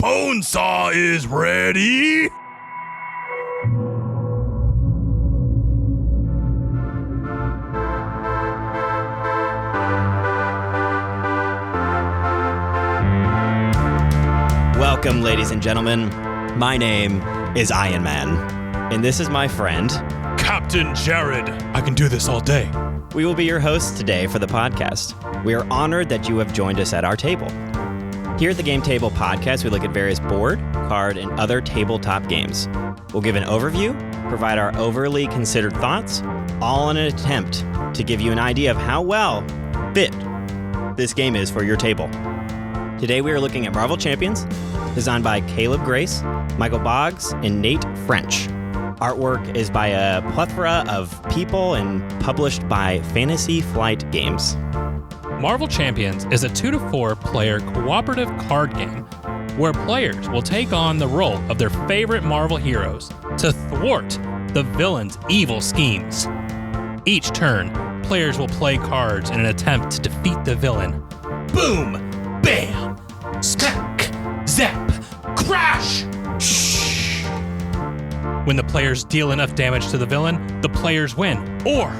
Bonesaw is ready. Welcome, ladies and gentlemen. My name is Iron Man, and this is my friend, Captain Jared. I can do this all day. We will be your hosts today for the podcast. We are honored that you have joined us at our table. Here at the Game Table Podcast, we look at various board, card, and other tabletop games. We'll give an overview, provide our overly considered thoughts, all in an attempt to give you an idea of how well fit this game is for your table. Today we are looking at Marvel Champions, designed by Caleb Grace, Michael Boggs, and Nate French. Artwork is by a plethora of people and published by Fantasy Flight Games. Marvel Champions is a 2 to 4 player cooperative card game where players will take on the role of their favorite Marvel heroes to thwart the villain's evil schemes. Each turn, players will play cards in an attempt to defeat the villain. Boom! Bam! Smack! Zap! Crash! Shh! When the players deal enough damage to the villain, the players win. Or,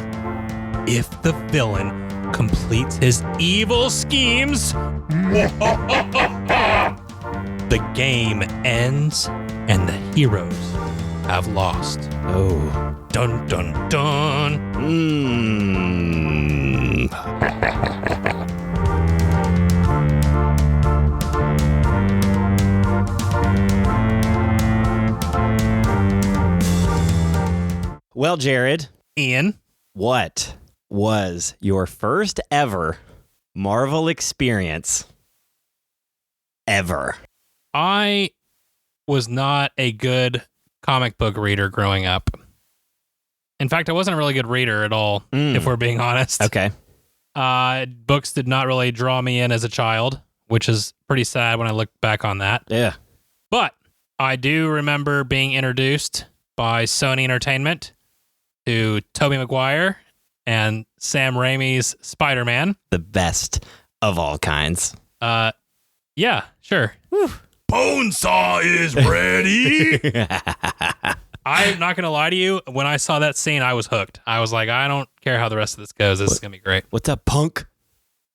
if the villain completes his evil schemes, the game ends and the heroes have lost. Oh. Dun dun dun. Well, Jared. Ian. What was your first ever Marvel experience ever? I was not a good comic book reader growing up. In fact, I wasn't a really good reader at all, if we're being honest. Okay. Books did not really draw me in as a child, which is pretty sad when I look back on that. Yeah. But I do remember being introduced by Sony Entertainment to Tobey Maguire and Sam Raimi's Spider-Man. The best of all kinds. Yeah, sure. Whew. Bonesaw is ready. I'm not going to lie to you. When I saw that scene, I was hooked. I was like, I don't care how the rest of this goes. This is going to be great. What's up, punk?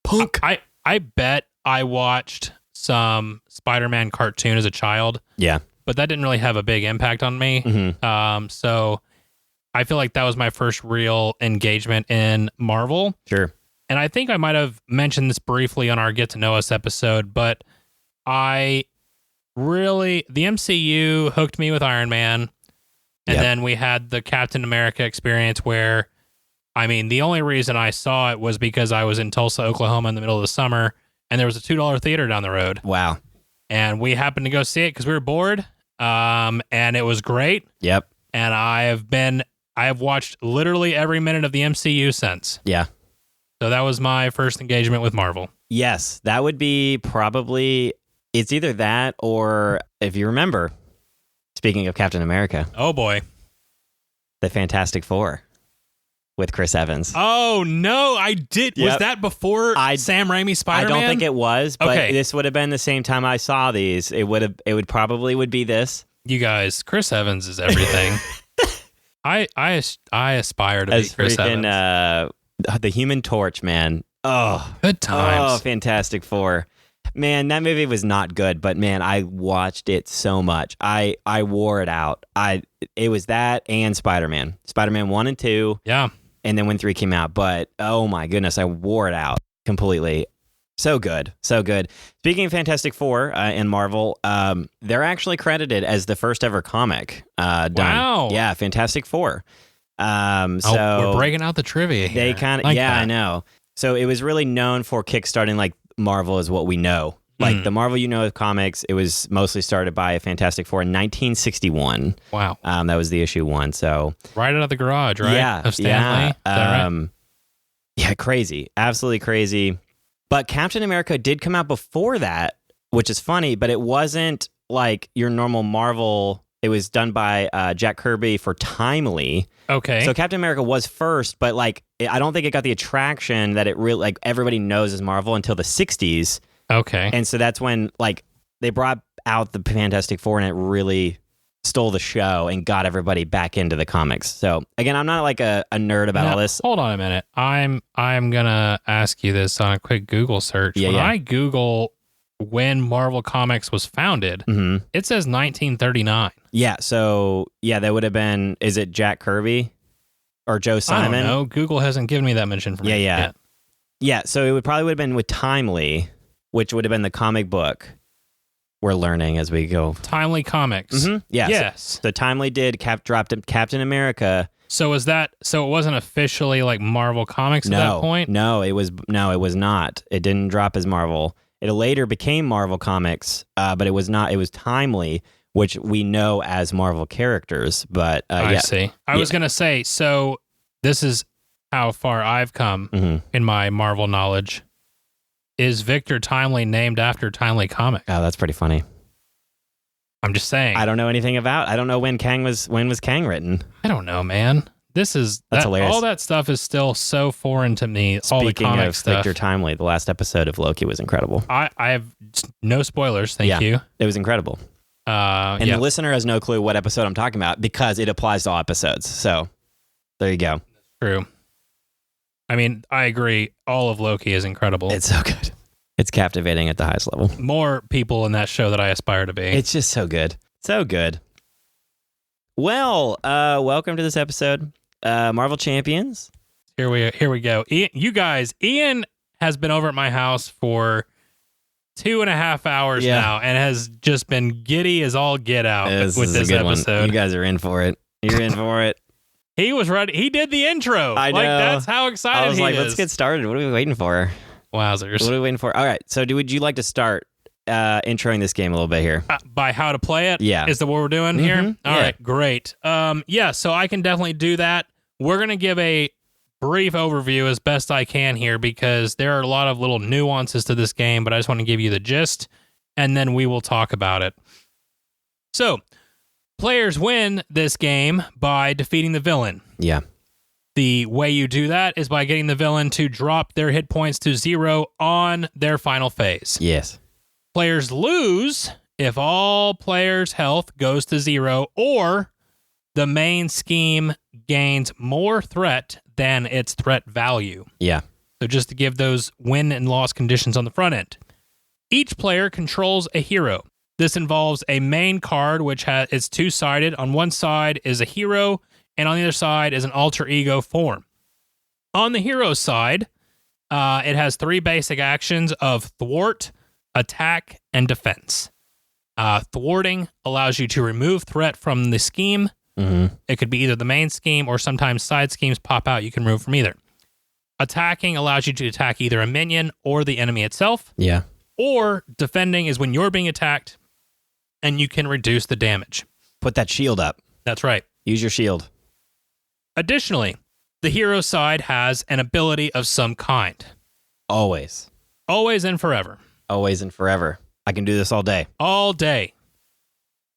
Punk. I bet I watched some Spider-Man cartoon as a child. Yeah. But that didn't really have a big impact on me. Mm-hmm. So I feel like that was my first real engagement in Marvel. Sure. And I think I might have mentioned this briefly on our Get to Know Us episode, but the MCU hooked me with Iron Man. And then we had the Captain America experience where, I mean, the only reason I saw it was because I was in Tulsa, Oklahoma in the middle of the summer, and there was a $2 theater down the road. Wow. And we happened to go see it because we were bored, and it was great. Yep. And I have watched literally every minute of the MCU since. Yeah. So that was my first engagement with Marvel. Yes, that would be probably, it's either that or, if you remember, speaking of Captain America. Oh, boy. The Fantastic Four with Chris Evans. Oh, no, I did. Yep. Was that before Sam Raimi Spider-Man? I don't think it was, but Okay. This would have been the same time I saw these. It would probably be this. You guys, Chris Evans is everything. I aspire to be As Chris freaking, Evans. the Human Torch, man. Oh, Good times. Oh, Fantastic Four. Man, that movie was not good, but man, I watched it so much. I wore it out. It was that and Spider-Man. Spider-Man 1 and 2. Yeah. And then when 3 came out. But oh my goodness, I wore it out completely. So good. So good. Speaking of Fantastic Four and Marvel, they're actually credited as the first ever comic done. Wow. Yeah, Fantastic Four. So we're breaking out the trivia here. they kind of, Like yeah, that. I know. So it was really known for kickstarting like Marvel is what we know. Like the Marvel you know of comics, it was mostly started by Fantastic Four in 1961. Wow. That was the issue 1. So Right out of the garage, right? yeah, Of Stan Lee? Is that right? yeah, crazy, absolutely crazy. But Captain America did come out before that, which is funny. But it wasn't like your normal Marvel. It was done by Jack Kirby for Timely. Okay. So Captain America was first, but like I don't think it got the attraction that it really like everybody knows as Marvel until the 60s. Okay. And so that's when like they brought out the Fantastic Four, and it really stole the show and got everybody back into the comics. So again, I'm not like a nerd about all this. Hold on a minute. I'm gonna ask you this on a quick Google search. When I Google when Marvel Comics was founded, it says 1939. Yeah. So that would have been. Is it Jack Kirby or Joe Simon? I don't know. Google hasn't given me that much information. Yet. Yeah. So it would have been with Timely, which would have been the comic book. We're learning as we go. Timely Comics. Yes. So Timely dropped Captain America. So it wasn't officially like Marvel Comics at that point? No, it was not. It didn't drop as Marvel. It later became Marvel Comics, but it was not. It was Timely, which we know as Marvel characters. But I see. I was gonna say. So this is how far I've come in my Marvel knowledge. Is Victor Timely named after Timely Comics? Oh, that's pretty funny. I'm just saying. I don't know anything about. I don't know when was Kang written. I don't know, man. That's hilarious. All that stuff is still so foreign to me. Speaking all the of stuff. Victor Timely, the last episode of Loki was incredible. I have no spoilers. Thank you. It was incredible. And the listener has no clue what episode I'm talking about because it applies to all episodes. So there you go. True. I mean, I agree. All of Loki is incredible. It's so good. It's captivating at the highest level. More people in that show that I aspire to be. It's just so good. So good. Well, welcome to this episode. Marvel Champions. Here we go. Ian has been over at my house for 2.5 hours now and has just been giddy as all get out with this episode. One. You guys are in for it. You're in for it. He was ready. He did the intro. I know. Like, that's how excited he is. I was like, let's get started. What are we waiting for? Wowzers. What are we waiting for? All right. So would you like to start introing this game a little bit here? By how to play it? Yeah. Is that what we're doing here? All right, great. So I can definitely do that. We're going to give a brief overview as best I can here because there are a lot of little nuances to this game, but I just want to give you the gist, and then we will talk about it. So, players win this game by defeating the villain. Yeah. The way you do that is by getting the villain to drop their hit points to 0 on their final phase. Yes. Players lose if all players' health goes to 0 or the main scheme gains more threat than its threat value. Yeah. So just to give those win and loss conditions on the front end. Each player controls a hero. This involves a main card, which is two-sided. On one side is a hero, and on the other side is an alter ego form. On the hero side, it has 3 basic actions of thwart, attack, and defense. Thwarting allows you to remove threat from the scheme. It could be either the main scheme or sometimes side schemes pop out. You can remove from either. Attacking allows you to attack either a minion or the enemy itself. Yeah. Or defending is when you're being attacked and you can reduce the damage. Put that shield up. That's right. Use your shield. Additionally, the hero side has an ability of some kind. Always. Always and forever. Always and forever. I can do this all day. All day.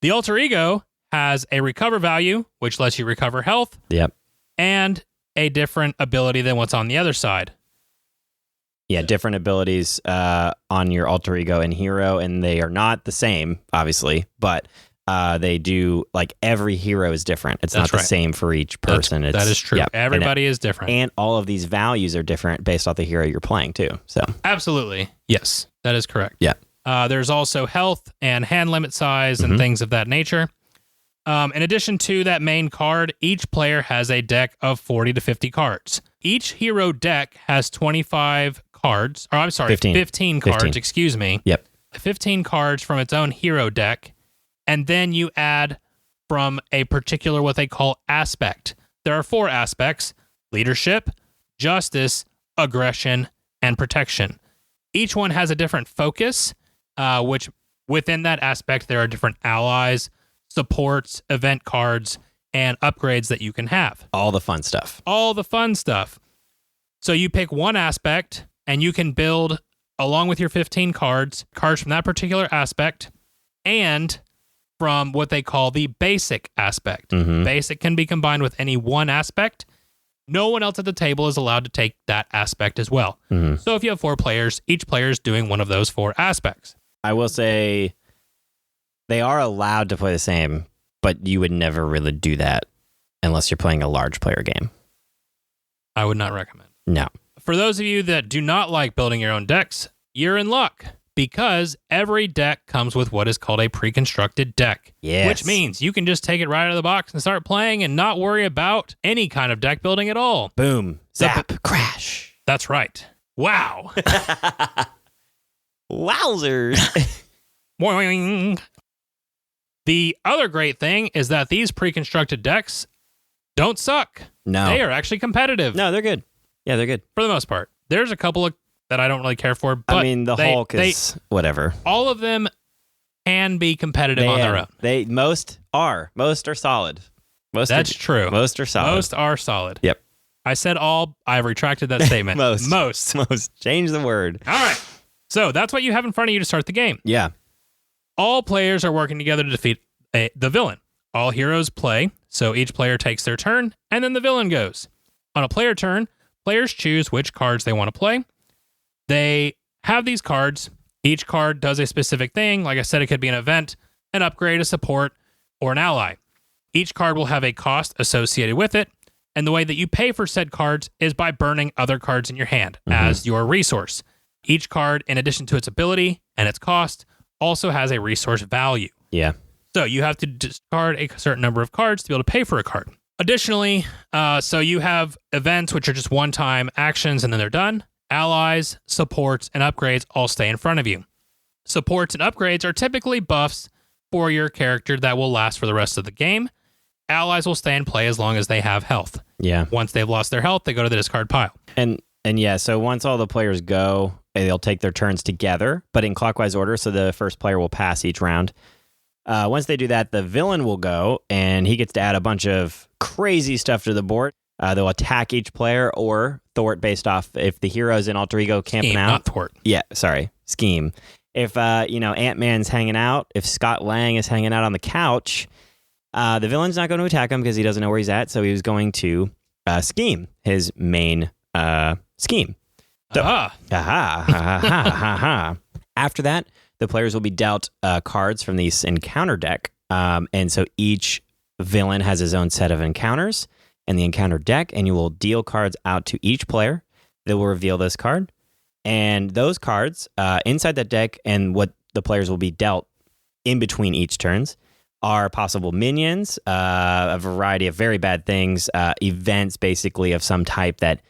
The alter ego has a recover value, which lets you recover health. Yep. And a different ability than what's on the other side. Yeah, different abilities on your alter ego and hero, and they are not the same, obviously, but they do, like, every hero is different. It's not the same for each person. That is true. Yep. Everybody is different. And all of these values are different based off the hero you're playing, too. So absolutely. Yes, that is correct. Yeah. There's also health and hand limit size and things of that nature. In addition to that main card, each player has a deck of 40 to 50 cards. Each hero deck has 25 cards, or I'm sorry, 15 cards, excuse me. Yep. 15 cards from its own hero deck, and then you add from a particular what they call aspect. There are 4 aspects: leadership, justice, aggression, and protection. Each one has a different focus, which within that aspect there are different allies, supports, event cards, and upgrades that you can have. All the fun stuff. All the fun stuff. So you pick one aspect, and you can build, along with your 15 cards from that particular aspect, and from what they call the basic aspect. Basic can be combined with any one aspect. No one else at the table is allowed to take that aspect as well. So if you have 4 players, each player is doing one of those 4 aspects. I will say, They are allowed to play the same, but you would never really do that unless you're playing a large player game. I would not recommend. No. For those of you that do not like building your own decks, you're in luck because every deck comes with what is called a pre-constructed deck. Yes. Which means you can just take it right out of the box and start playing and not worry about any kind of deck building at all. Boom. Zap. Crash. That's right. Wow. Wowzers. Boing. The other great thing is that these pre-constructed decks don't suck. No. They are actually competitive. No, they're good. Yeah, they're good. For the most part. There's a couple of that I don't really care for, but I mean, the Hulk is whatever. All of them can be competitive on their own. Most are solid. That's true. Most are solid. Most are solid. Yep. I said all. I've retracted that statement. Most. Change the word. All right. So that's what you have in front of you to start the game. Yeah. All players are working together to defeat the villain. All heroes play, so each player takes their turn, and then the villain goes. On a player turn, players choose which cards they want to play. They have these cards. Each card does a specific thing. Like I said, it could be an event, an upgrade, a support, or an ally. Each card will have a cost associated with it, and the way that you pay for said cards is by burning other cards in your hand as your resource. Each card, in addition to its ability and its cost, also has a resource value. Yeah. So you have to discard a certain number of cards to be able to pay for a card. Additionally, so you have events, which are just one-time actions and then they're done. Allies, supports, and upgrades all stay in front of you. Supports and upgrades are typically buffs for your character that will last for the rest of the game. Allies will stay in play as long as they have health. Yeah. Once they've lost their health, they go to the discard pile. And yeah, so once all the players go, they'll take their turns together, but in clockwise order, so the first player will pass each round. Once they do that, the villain will go, and he gets to add a bunch of crazy stuff to the board. They'll attack each player or thwart based off if the hero's in alter ego camping Scheme, out. not thwart. Yeah, sorry, scheme. If Ant-Man's hanging out, if Scott Lang is hanging out on the couch, the villain's not going to attack him because he doesn't know where he's at. So he was going to scheme his main scheme. So, After that, the players will be dealt cards from this encounter deck. And so each villain has his own set of encounters and the encounter deck, and you will deal cards out to each player. They will reveal this card. And those cards inside that deck and what the players will be dealt in between each turns are possible minions, a variety of very bad things, events basically of some type that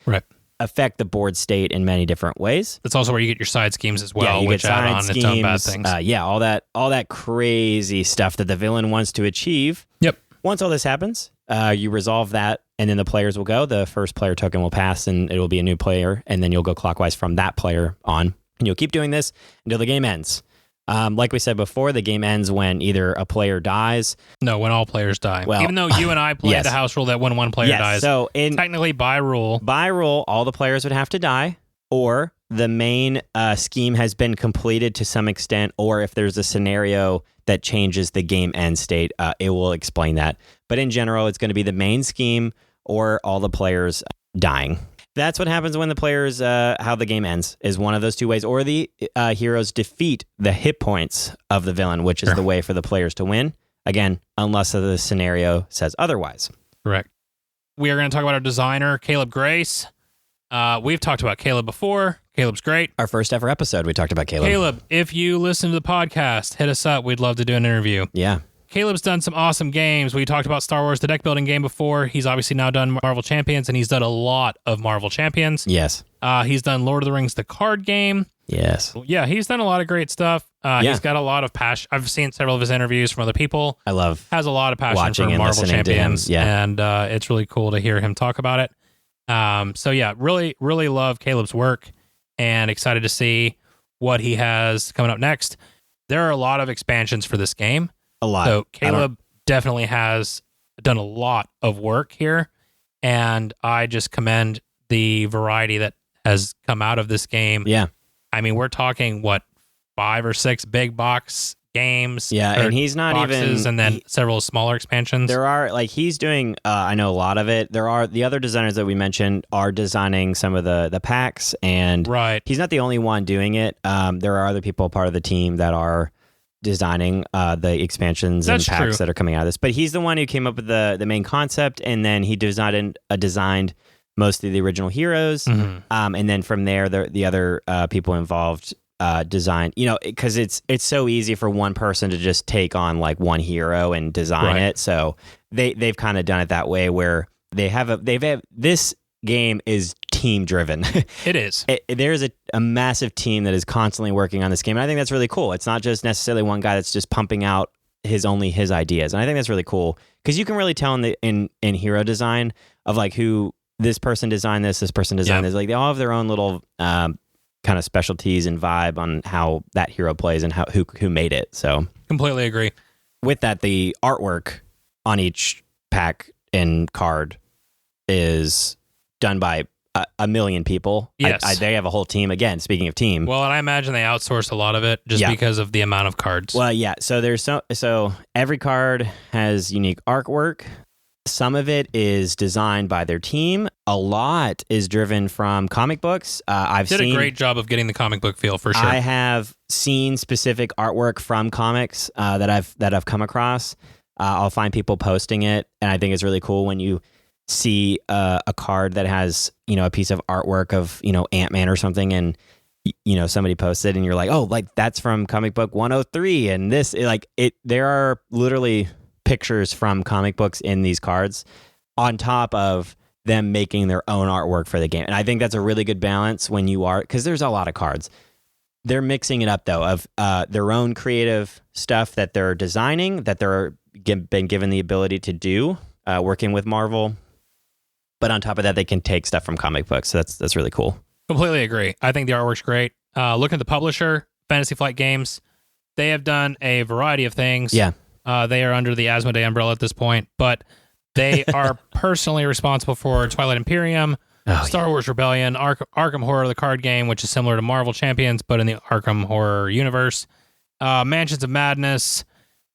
affect the board state in many different ways. That's also where you get your side schemes as well, you which get add on side its own bad schemes, things. all that crazy stuff that the villain wants to achieve. Yep. Once all this happens, you resolve that, and then the players will go. The first player token will pass, and it will be a new player, and then you'll go clockwise from that player on. And you'll keep doing this until the game ends. Like we said before, the game ends when either a player dies. No, when all players die. Well, even though you and I played the house rule that when one player dies. So technically by rule, all the players would have to die, or the main scheme has been completed to some extent, or if there's a scenario that changes the game end state, it will explain that. But in general, it's going to be the main scheme or all the players dying. That's what happens when the players, how the game ends, is one of those two ways. Or the heroes defeat the hit points of the villain, which is the way for the players to win. Again, unless the scenario says otherwise. Correct. We are going to talk about our designer, Caleb Grace. We've talked about Caleb before. Caleb's great. Our first ever episode, we talked about Caleb. Caleb, if you listen to the podcast, hit us up. We'd love to do an interview. Yeah. Caleb's done some awesome games. We talked about Star Wars, the deck building game before. He's obviously now done Marvel Champions, and he's done a lot of Marvel Champions. Yes. He's done Lord of the Rings, the card game. Yes. Yeah, he's done a lot of great stuff. He's got a lot of passion. I've seen several of his interviews from other people. Has a lot of passion for Marvel Champions. Yeah. And it's really cool to hear him talk about it. So yeah, really, really love Caleb's work and excited to see what he has coming up next. There are a lot of expansions for this game. A lot. So Caleb definitely has done a lot of work here, and I just commend the variety that has come out of this game. Yeah. I mean, we're talking, 5 or 6 big box games? Yeah, and he's not boxes, and then several smaller expansions. There are, he's doing, I know a lot of it. There are, the other designers that we mentioned are designing some of the packs, and he's not the only one doing it. There are other people part of the team that are designing the expansions That's and packs true. that are coming out of this. But he's the one who came up with the main concept, and then he designed most of the original heroes. Mhm. And then from there, the other people involved design, because it's so easy for one person to just take on like one hero and design Right. it. So they've kind of done it that way, where this game is team driven. It is. There's a massive team that is constantly working on this game, and I think that's really cool. It's not just necessarily one guy that's just pumping out his ideas, and I think that's really cool because you can really tell in hero design of like who this person designed this person designed this. Like they all have their own little kind of specialties and vibe on how that hero plays and who made it. So Completely agree. with that, the artwork on each pack and card is done by a million people. Yes. They have a whole team. Again, speaking of team. Well, and I imagine they outsourced a lot of it just because of the amount of cards. Well, yeah. So there's so every card has unique artwork. Some of it is designed by their team. A lot is driven from comic books. I've Did seen a great job of getting the comic book feel for sure. I have seen specific artwork from comics that I've come across. I'll find people posting it, and I think it's really cool when you see a card that has a piece of artwork of Ant-Man or something, and somebody posted, and you're like, oh, like that's from comic book 103, and this there are literally pictures from comic books in these cards on top of them making their own artwork for the game. And I think that's a really good balance when you are, because there's a lot of cards. They're mixing it up though of their own creative stuff that they're designing, that they're been given the ability to do working with Marvel. But on top of that, they can take stuff from comic books. So that's really cool. Completely agree. I think the artwork's great. Looking at the publisher, Fantasy Flight Games, they have done a variety of things. Yeah. They are under the Asmodee umbrella at this point, but they are personally responsible for Twilight Imperium, Star Wars Rebellion, Arkham Horror, the card game, which is similar to Marvel Champions, but in the Arkham Horror universe, Mansions of Madness,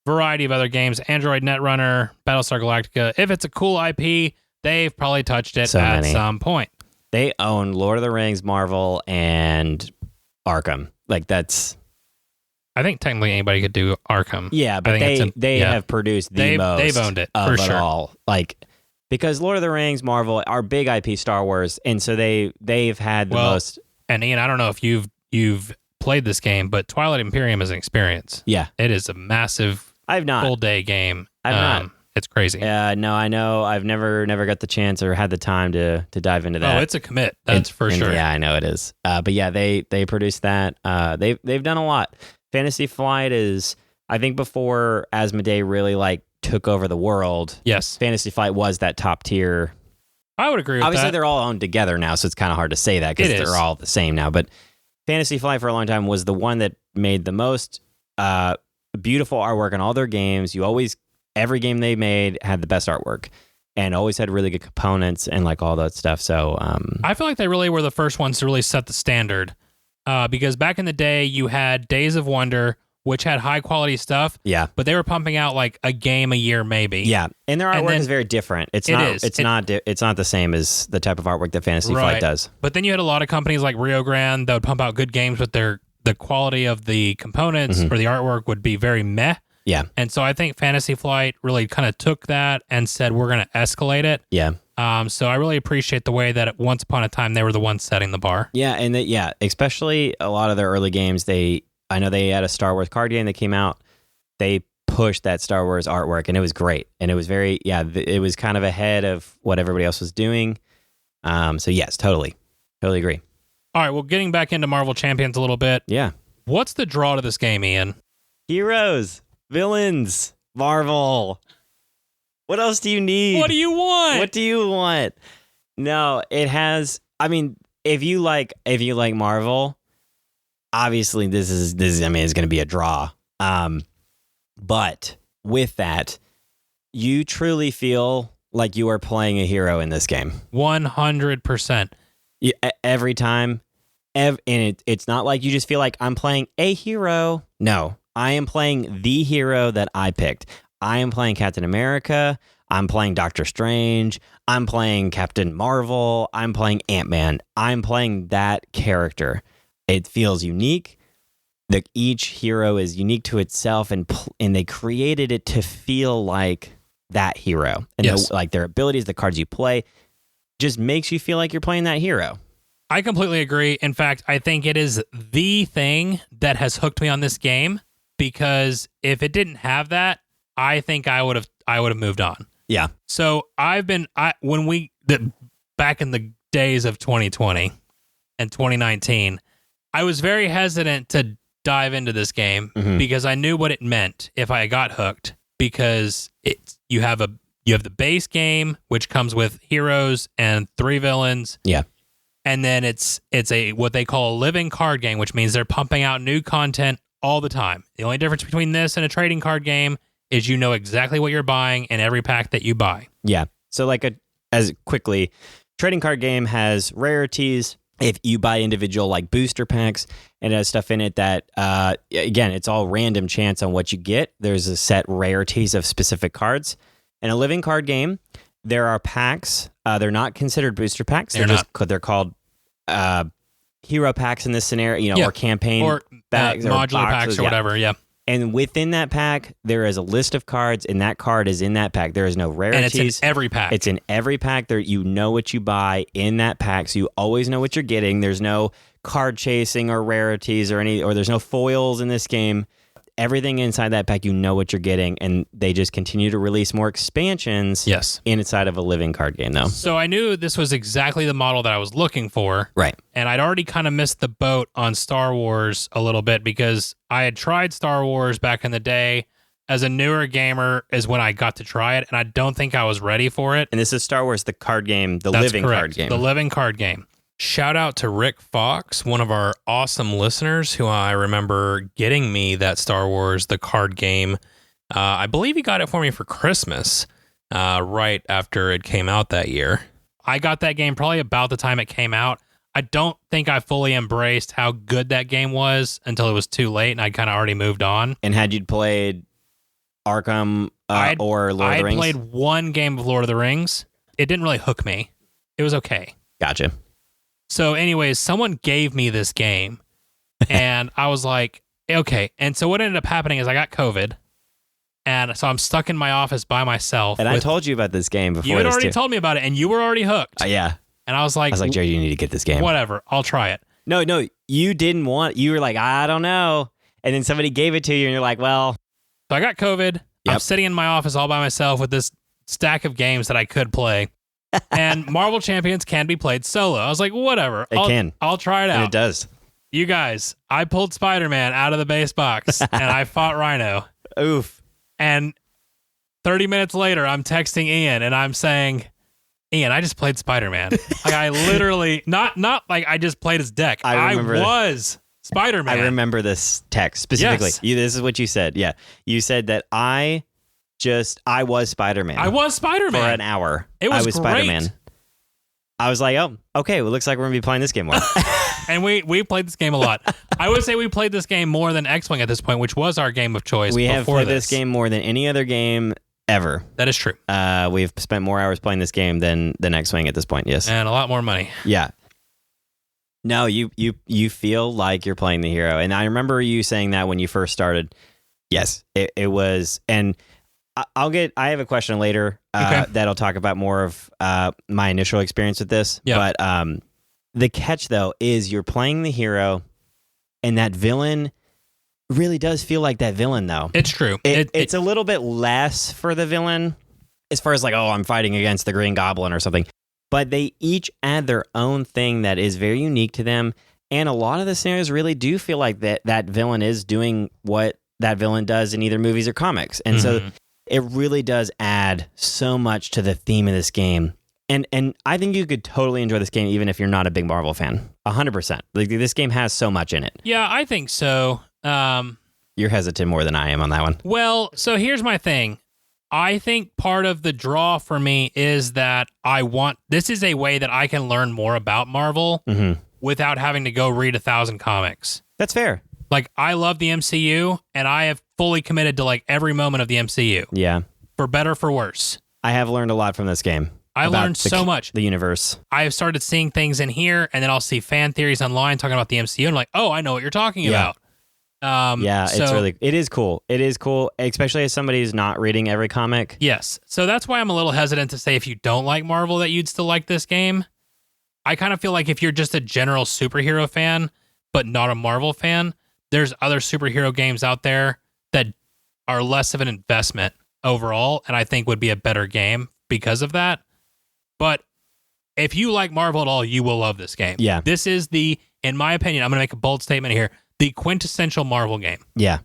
variety of other games, Android Netrunner, Battlestar Galactica. If it's a cool IP, they've probably touched it at some point. They own Lord of the Rings, Marvel, and Arkham. Like that's... I think technically anybody could do Arkham. Yeah, but they have produced the most. They've owned it of for it sure. all. Like because Lord of the Rings, Marvel are big IP Star Wars, and so they've had the most. And Ian, I don't know if you've played this game, but Twilight Imperium is an experience. Yeah, it is a massive I've not full day game. I've not. It's crazy. No, I know. I've never got the chance or had the time to dive into that. Oh, it's a commit. That's for sure. Yeah, I know it is. But yeah, they produced that. They've done a lot. Fantasy Flight is, I think, before Asmodee really like took over the world. Yes, Fantasy Flight was that top tier. I would agree with Obviously, that. they're all owned together now, so it's kind of hard to say that because they're all the same now. But Fantasy Flight for a long time was the one that made the most beautiful artwork on all their games. Every game they made had the best artwork and always had really good components and like all that stuff. So I feel like they really were the first ones to really set the standard. Because back in the day, you had Days of Wonder, which had high quality stuff. Yeah, but they were pumping out like a game a year, maybe. Yeah, and their artwork is very different. It's not the same as the type of artwork that Fantasy Flight does. But then you had a lot of companies like Rio Grande that would pump out good games, but the quality of the components or the artwork would be very meh. Yeah, and so I think Fantasy Flight really kind of took that and said we're going to escalate it. Yeah. So I really appreciate the way that once upon a time they were the ones setting the bar. Yeah, and especially a lot of their early games. I know they had a Star Wars card game that came out. They pushed that Star Wars artwork, and it was great. And it was it was kind of ahead of what everybody else was doing. So yes, totally agree. All right, well, getting back into Marvel Champions a little bit. Yeah. What's the draw to this game, Ian? Heroes, villains, Marvel. What else do you need? What do you want? What do you want? No, it has. I mean, if you like Marvel, obviously this is. I mean, it's going to be a draw. But with that, you truly feel like you are playing a hero in this game. 100%. Every time, and it's not like you just feel like I'm playing a hero. No, I am playing the hero that I picked. I am playing Captain America. I'm playing Doctor Strange. I'm playing Captain Marvel. I'm playing Ant-Man. I'm playing that character. It feels unique. each hero is unique to itself, and they created it to feel like that hero. And Yes. like their abilities, the cards you play, just makes you feel like you're playing that hero. I completely agree. In fact, I think it is the thing that has hooked me on this game, because if it didn't have that, I think I would have moved on. Yeah. So back in the days of 2020 and 2019, I was very hesitant to dive into this game because I knew what it meant if I got hooked, because you have the base game, which comes with heroes and 3 villains. Yeah. And then it's a what they call a living card game, which means they're pumping out new content all the time. The only difference between this and a trading card game is you know exactly what you're buying in every pack that you buy. Yeah. So trading card game has rarities. If you buy individual like booster packs, and it has stuff in it that, again, it's all random chance on what you get. There's a set rarities of specific cards. In a living card game, there are packs. They're not considered booster packs. They're called hero packs in this scenario, or campaign or bags, modular or boxes, packs or whatever. Yeah. And within that pack, there is a list of cards, and that card is in that pack. There is no rarities. And it's in every pack. It's in every pack. There, you know what you buy in that pack, so you always know what you're getting. There's no card chasing or rarities or there's no foils in this game. Everything inside that pack, you know what you're getting, and they just continue to release more expansions. Yes. Inside of a living card game, though. So I knew this was exactly the model that I was looking for. Right. And I'd already kind of missed the boat on Star Wars a little bit, because I had tried Star Wars back in the day. As a newer gamer is when I got to try it, and I don't think I was ready for it. And this is Star Wars, the card game, That's living correct. card game. The living card game. Shout out to Rick Fox, one of our awesome listeners, who I remember getting me that Star Wars, the card game. I believe he got it for me for Christmas, right after it came out that year. I got that game probably about the time it came out. I don't think I fully embraced how good that game was until it was too late, and I kind of already moved on. And had you played Arkham or Lord of the Rings? I played one game of Lord of the Rings. It didn't really hook me. It was okay. Gotcha. So anyways, someone gave me this game, and I was like, okay. And so what ended up happening is I got COVID, and so I'm stuck in my office by myself. And I told you about this game before. You had already told me about it, and you were already hooked. Yeah. And I was like, Jerry, you need to get this game. Whatever, I'll try it. No, you didn't want. You were like, I don't know. And then somebody gave it to you, and you're like, well. So I got COVID. Yep. I'm sitting in my office all by myself with this stack of games that I could play. And Marvel Champions can be played solo. I was like, whatever. I'll try it out. And it does. You guys, I pulled Spider-Man out of the base box, and I fought Rhino. Oof. And 30 minutes later, I'm texting Ian, and I'm saying, Ian, I just played Spider-Man. Like, I literally, not like I just played his deck. I was Spider-Man. I remember this text specifically. Yes. This is what you said. Yeah. You said that I was Spider-Man. I was Spider-Man. For an hour. It was I was great. Spider-Man. I was like, oh, okay. Well, it looks like we're going to be playing this game more. And we played this game a lot. I would say we played this game more than X-Wing at this point, which was our game of choice. We have played this this game more than any other game ever. That is true. We've spent more hours playing this game than X-Wing at this point. Yes. And a lot more money. Yeah. No, you feel like you're playing the hero. And I remember you saying that when you first started. Yes, it was. And I have a question later that'll talk about more of my initial experience with this. Yeah. But the catch, though, is you're playing the hero, and that villain really does feel like that villain, though. It's true. It's a little bit less for the villain as far as like, oh, I'm fighting against the Green Goblin or something. But they each add their own thing that is very unique to them. And a lot of the scenarios really do feel like that villain is doing what that villain does in either movies or comics. And so it really does add so much to the theme of this game. And I think you could totally enjoy this game even if you're not a big Marvel fan. 100%. Like, this game has so much in it. Yeah, I think so. You're hesitant more than I am on that one. Well, so here's my thing. I think part of the draw for me is that this is a way that I can learn more about Marvel without having to go read 1,000 comics. That's fair. Like, I love the MCU, and I have fully committed to like every moment of the MCU. Yeah. For better, for worse. I have learned a lot from this game. I learned so much. The universe. I have started seeing things in here, and then I'll see fan theories online talking about the MCU, and I'm like, oh, I know what you're talking about. Yeah, it is cool. It is cool, especially as somebody who's not reading every comic. Yes. So that's why I'm a little hesitant to say if you don't like Marvel that you'd still like this game. I kind of feel like if you're just a general superhero fan, but not a Marvel fan, there's other superhero games out there that are less of an investment overall, and I think would be a better game because of that. But if you like Marvel at all, you will love this game. Yeah. This is in my opinion, I'm going to make a bold statement here, the quintessential Marvel game. Yeah.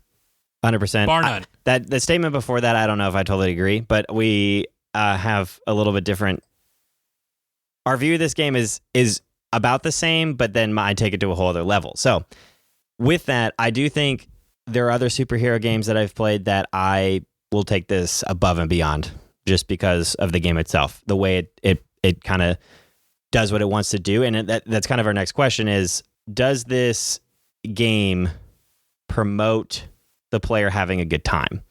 100%. Bar none. The statement before that, I don't know if I totally agree, but we have a little bit different. Our view of this game is about the same, but then I take it to a whole other level. So with that, I do think there are other superhero games that I've played that I will take this above and beyond just because of the game itself, the way it kind of does what it wants to do. And that's kind of our next question is, does this game promote the player having a good time?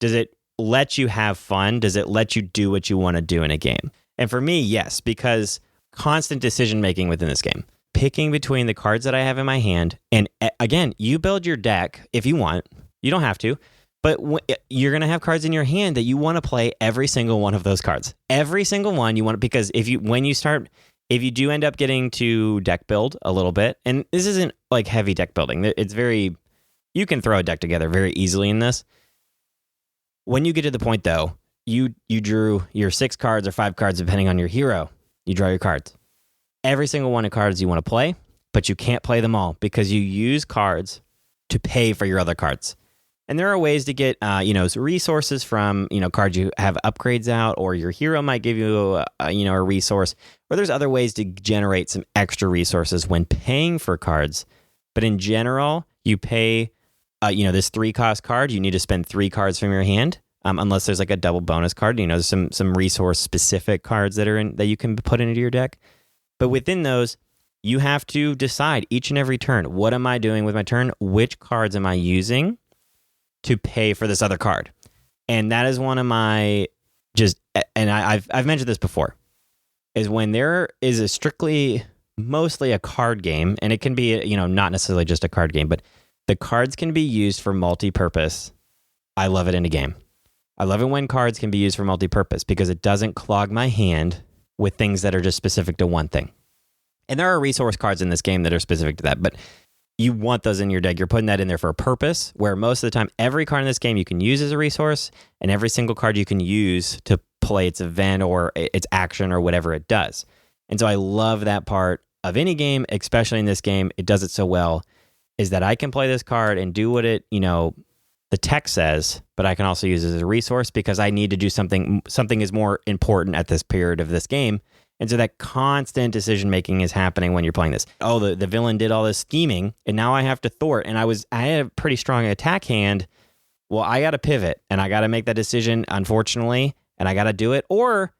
Does it let you have fun? Does it let you do what you want to do in a game? And for me, yes, because constant decision making within this game, picking between the cards that I have in my hand. And again, you build your deck if you want. You don't have to, but you're going to have cards in your hand that you want to play every single one of those cards. Every single one you want, because if you do end up getting to deck build a little bit, and this isn't like heavy deck building. You can throw a deck together very easily in this. When you get to the point though, you drew your 6 cards or 5 cards, depending on your hero. You draw your cards. Every single one of cards you want to play, but you can't play them all because you use cards to pay for your other cards. And there are ways to get, resources from, cards you have upgrades out, or your hero might give you, a resource. Or there's other ways to generate some extra resources when paying for cards. But in general, you pay, this 3-cost card. You need to spend 3 cards from your hand. Unless there's like a double bonus card, there's some resource specific cards that you can put into your deck. But within those, you have to decide each and every turn, what am I doing with my turn? Which cards am I using to pay for this other card? And that is one of my I've mentioned this before, is when there is mostly a card game, and it can be, not necessarily just a card game, but the cards can be used for multi-purpose. I love it in a game. I love it when cards can be used for multi-purpose because it doesn't clog my hand with things that are just specific to one thing. And there are resource cards in this game that are specific to that, but you want those in your deck. You're putting that in there for a purpose, where most of the time, every card in this game you can use as a resource, and every single card you can use to play its event or its action or whatever it does. And so I love that part of any game, especially in this game. It does it so well, is that I can play this card and do what it, the text says, but I can also use it as a resource because I need to do something is more important at this period of this game. And so that constant decision making is happening when you're playing this. Oh, the villain did all this scheming, and now I have to thwart. And I had a pretty strong attack hand. Well, I got to pivot, and I got to make that decision, unfortunately, and I got to do it. Or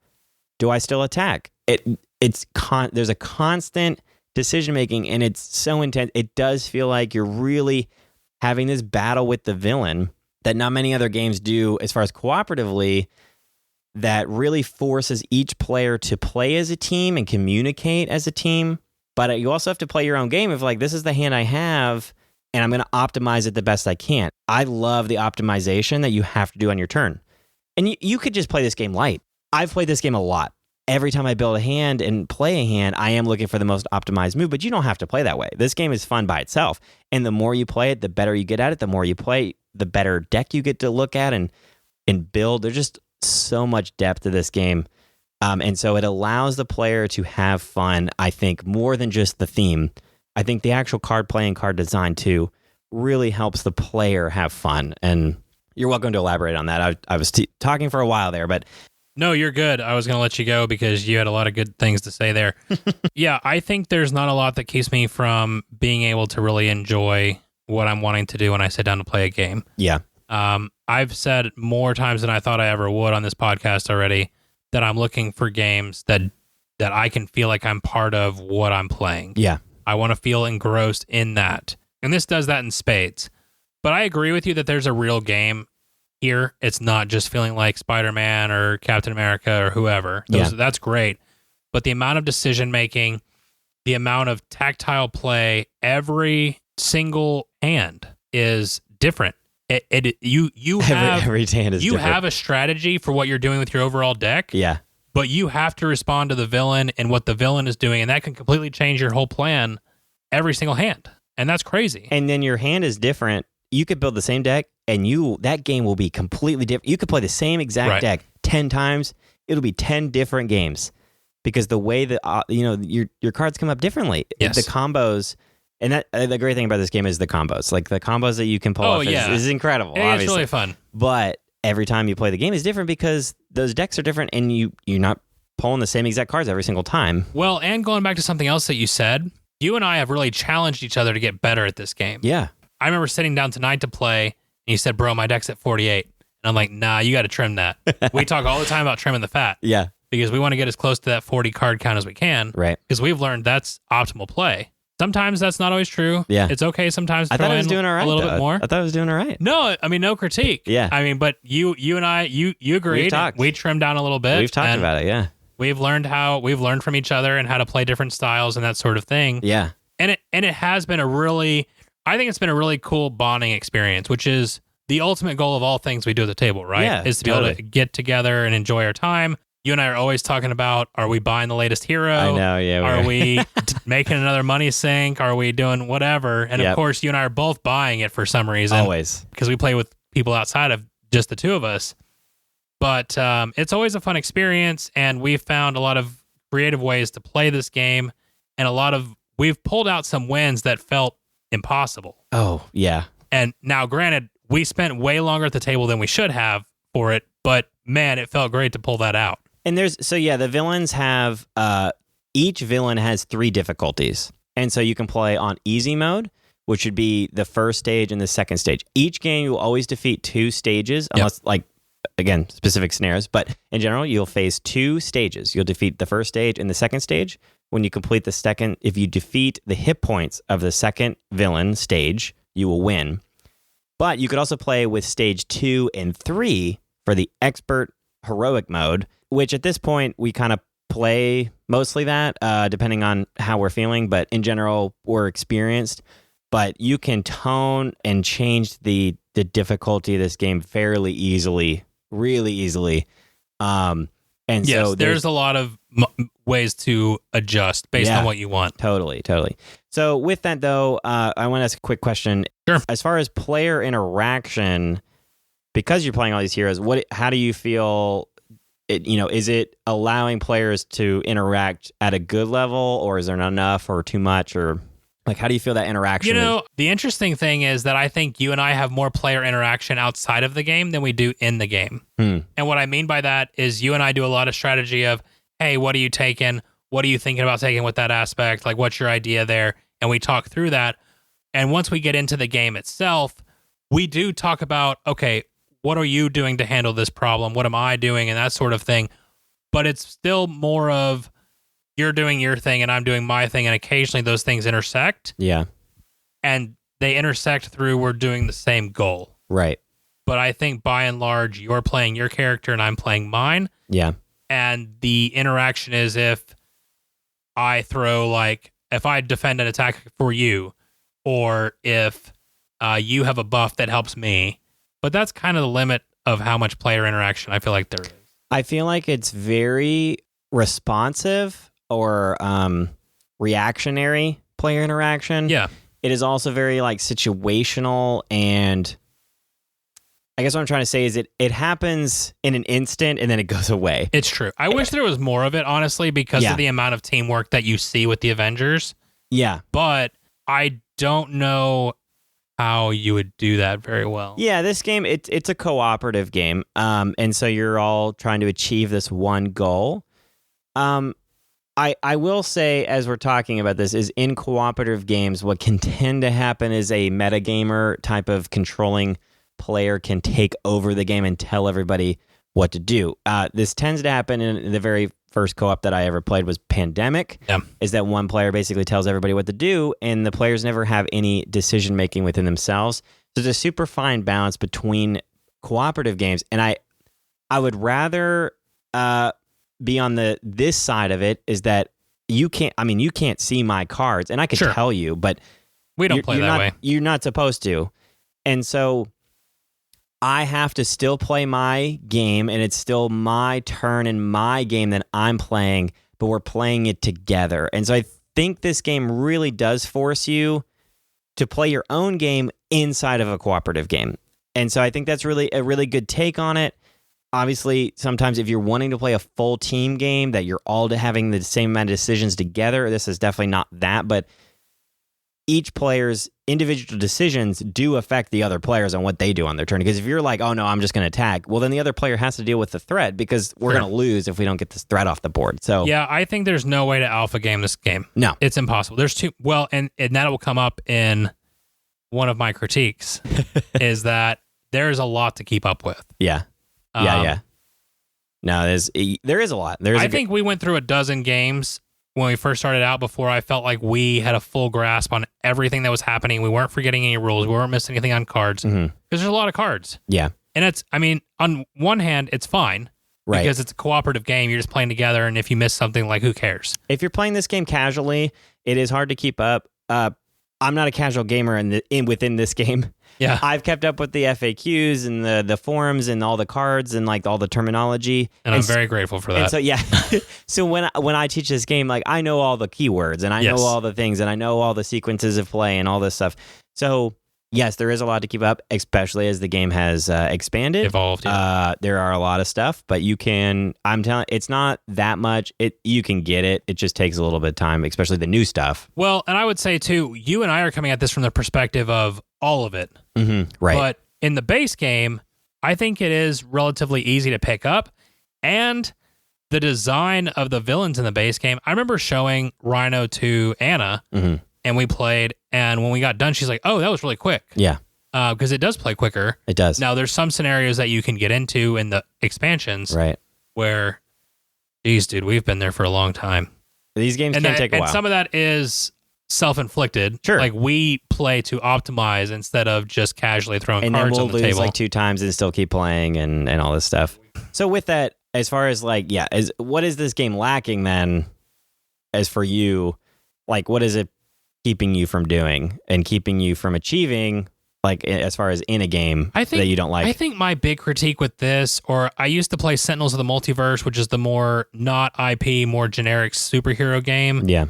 do I still attack? There's a constant decision making, and it's so intense. It does feel like you're really having this battle with the villain that not many other games do as far as cooperatively, that really forces each player to play as a team and communicate as a team. But you also have to play your own game of like, this is the hand I have, and I'm going to optimize it the best I can. I love the optimization that you have to do on your turn. And you could just play this game light. I've played this game a lot. Every time I build a hand and play a hand, I am looking for the most optimized move, but you don't have to play that way. This game is fun by itself. And the more you play it, the better you get at it. The more you play, the better deck you get to look at and build. There's just so much depth to this game. And so it allows the player to have fun, I think, more than just the theme. I think the actual card play and card design, too, really helps the player have fun. And you're welcome to elaborate on that. I was talking for a while there, but... No, you're good. I was going to let you go because you had a lot of good things to say there. Yeah, I think there's not a lot that keeps me from being able to really enjoy what I'm wanting to do when I sit down to play a game. Yeah. I've said more times than I thought I ever would on this podcast already that I'm looking for games that I can feel like I'm part of what I'm playing. Yeah. I want to feel engrossed in that. And this does that in spades. But I agree with you that there's a real game here. It's not just feeling like Spider-Man or Captain America or whoever. That's great. But the amount of decision making, the amount of tactile play, every single hand is different. You have every hand is you different. have a strategy for what you're doing with your overall deck. Yeah. But you have to respond to the villain and what the villain is doing, and that can completely change your whole plan every single hand. And that's crazy. And then your hand is different. You could build the same deck, and that game will be completely different. You could play the same exact deck 10 times. It'll be 10 different games because the way that your cards come up differently. Yes. The combos, and that the great thing about this game is the combos. Like the combos that you can pull off is incredible. It's really fun. But every time you play the game is different because those decks are different, and you're not pulling the same exact cards every single time. Well, and going back to something else that you said, you and I have really challenged each other to get better at this game. Yeah. I remember sitting down tonight to play, and you said, bro, my deck's at 48. And I'm like, nah, you got to trim that. We talk all the time about trimming the fat. Yeah. Because we want to get as close to that 40 card count as we can. Right. Because we've learned that's optimal play. Sometimes that's not always true. Yeah. It's okay sometimes to I thought throw I was in doing all right, a little bit more. I thought I was doing all right. No, I mean, no critique. Yeah. I mean, but you and I, you agreed. We've talked. We trimmed down a little bit. We've talked about it, yeah. We've learned from each other and how to play different styles and that sort of thing. Yeah. And it has been I think it's been a really cool bonding experience, which is the ultimate goal of all things we do at the table, right? Yeah, is to be able to get together and enjoy our time. You and I are always talking about, are we buying the latest hero? I know, yeah. Are we making another money sink? Are we doing whatever? And of course, you and I are both buying it for some reason. Always. Because we play with people outside of just the two of us. But it's always a fun experience, and we've found a lot of creative ways to play this game, and we've pulled out some wins that felt impossible. Oh, yeah. And now, granted, we spent way longer at the table than we should have for it, but man, it felt great to pull that out. And the villains have, each villain has 3 difficulties. And so you can play on easy mode, which would be the first stage and the second stage. Each game, you will always defeat 2 stages, unless, again, specific scenarios. But in general, you'll face 2 stages. You'll defeat the first stage and the second stage. When you complete the second, if you defeat the hit points of the second villain stage, you will win. But you could also play with stage 2 and 3 for the expert heroic mode, which at this point we kind of play mostly that, depending on how we're feeling. But in general, we're experienced. But you can tone and change the difficulty of this game fairly easily, really easily. And yes, so there's a lot of ways to adjust based on what you want. Totally. So with that, though, I want to ask a quick question. Sure. As far as player interaction, because you're playing all these heroes, how do you feel? Is it allowing players to interact at a good level, or is there not enough, or too much, or how do you feel that interaction? The interesting thing is that I think you and I have more player interaction outside of the game than we do in the game. And what I mean by that is you and I do a lot of strategy of, hey, what are you taking? What are you thinking about taking with that aspect? Like, what's your idea there? And we talk through that. And once we get into the game itself, we do talk about, okay, what are you doing to handle this problem? What am I doing? And that sort of thing. But it's still more of you're doing your thing and I'm doing my thing. And occasionally those things intersect. Yeah. And they intersect through we're doing the same goal. Right. But I think by and large, you're playing your character and I'm playing mine. Yeah. And the interaction is if I defend an attack for you, or if you have a buff that helps me. But that's kind of the limit of how much player interaction I feel like there is. I feel like it's very responsive or reactionary player interaction. Yeah. It is also very situational, and I guess what I'm trying to say is it happens in an instant and then it goes away. It's true. I wish there was more of it, honestly, because of the amount of teamwork that you see with the Avengers. Yeah. But I don't know how you would do that very well. Yeah, this game, it's a cooperative game. And so you're all trying to achieve this one goal. I will say, as we're talking about this, is in cooperative games, what can tend to happen is a metagamer type of controlling player can take over the game and tell everybody what to do. This tends to happen in the very first co-op that I ever played was Pandemic. Yeah. Is that one player basically tells everybody what to do, and the players never have any decision-making within themselves. So there's a super fine balance between cooperative games, and I would rather be on this side of it, is that you can't see my cards, and I could tell you, but we don't play that way. You're not supposed to. And so I have to still play my game, and it's still my turn and my game that I'm playing, but we're playing it together. And so I think this game really does force you to play your own game inside of a cooperative game. And so I think that's really a really good take on it. Obviously, sometimes if you're wanting to play a full team game that you're all having the same amount of decisions together, this is definitely not that, but each player's individual decisions do affect the other players on what they do on their turn. Because if you're like, oh no, I'm just going to attack, well, then the other player has to deal with the threat because we're going to lose if we don't get this threat off the board. So yeah, I think there's no way to alpha game this game. No. It's impossible. There's two. Well, and that will come up in one of my critiques is that there's a lot to keep up with. Yeah. Yeah. No, there is a lot. I think we went through a dozen games when we first started out before I felt like we had a full grasp on everything that was happening. We weren't forgetting any rules. We weren't missing anything on cards. Because there's a lot of cards. Yeah. And on one hand, it's fine. Right. Because it's a cooperative game. You're just playing together. And if you miss something, like, who cares? If you're playing this game casually, it is hard to keep up. I'm not a casual gamer within this game. Yeah. I've kept up with the FAQs and the forums and all the cards and like all the terminology. And I'm very grateful for that. And so, yeah. So when I teach this game, like I know all the keywords and I know all the things and I know all the sequences of play and all this stuff. So yes, there is a lot to keep up, especially as the game has expanded. Evolved. Yeah. There are a lot of stuff, but I'm telling, it's not that much. You can get it. It just takes a little bit of time, especially the new stuff. Well, and I would say too, you and I are coming at this from the perspective of all of it. Right. But in the base game, I think it is relatively easy to pick up. And the design of the villains in the base game, I remember showing Rhino to Anna, and we played. And when we got done, she's like, "Oh, that was really quick." Yeah. Because it does play quicker. It does. Now, there's some scenarios that you can get into in the expansions, right, where, geez, dude, we've been there for a long time. These games can take a while. And some of that is self-inflicted. Sure. Like, we play to optimize instead of just casually throwing and cards then on the we'll lose table. like 2 times and still keep playing and all this stuff. So with that, as far as like, what is this game lacking then? As for you, like, what is it keeping you from doing and keeping you from achieving, like, as far as in a game that you don't like? I think my big critique with this, or I used to play Sentinels of the Multiverse, which is the more not IP, more generic superhero game. Yeah.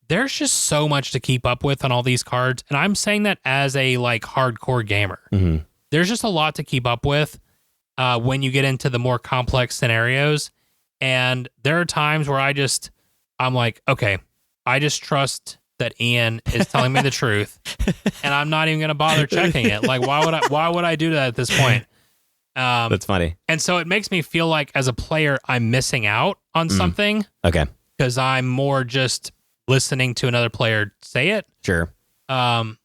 There's just so much to keep up with on all these cards. And I'm saying that as a like hardcore gamer. There's just a lot to keep up with when you get into the more complex scenarios. And there are times where I'm like, okay, I just trust that Ian is telling me the truth, and I'm not even going to bother checking it. Like, why would I do that at this point? That's funny. And so it makes me feel like as a player, I'm missing out on something. Okay. Because I'm more just listening to another player say it. Sure. But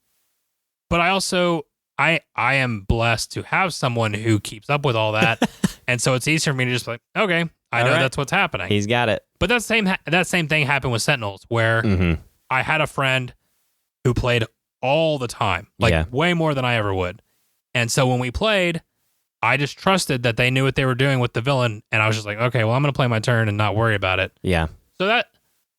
I also, I am blessed to have someone who keeps up with all that. And so it's easier for me to just be like, okay, I know that's what's happening. He's got it. But that same thing happened with Sentinels, where I had a friend who played all the time, like way more than I ever would. And so when we played, I just trusted that they knew what they were doing with the villain. And I was just like, okay, well, I'm going to play my turn and not worry about it. Yeah. So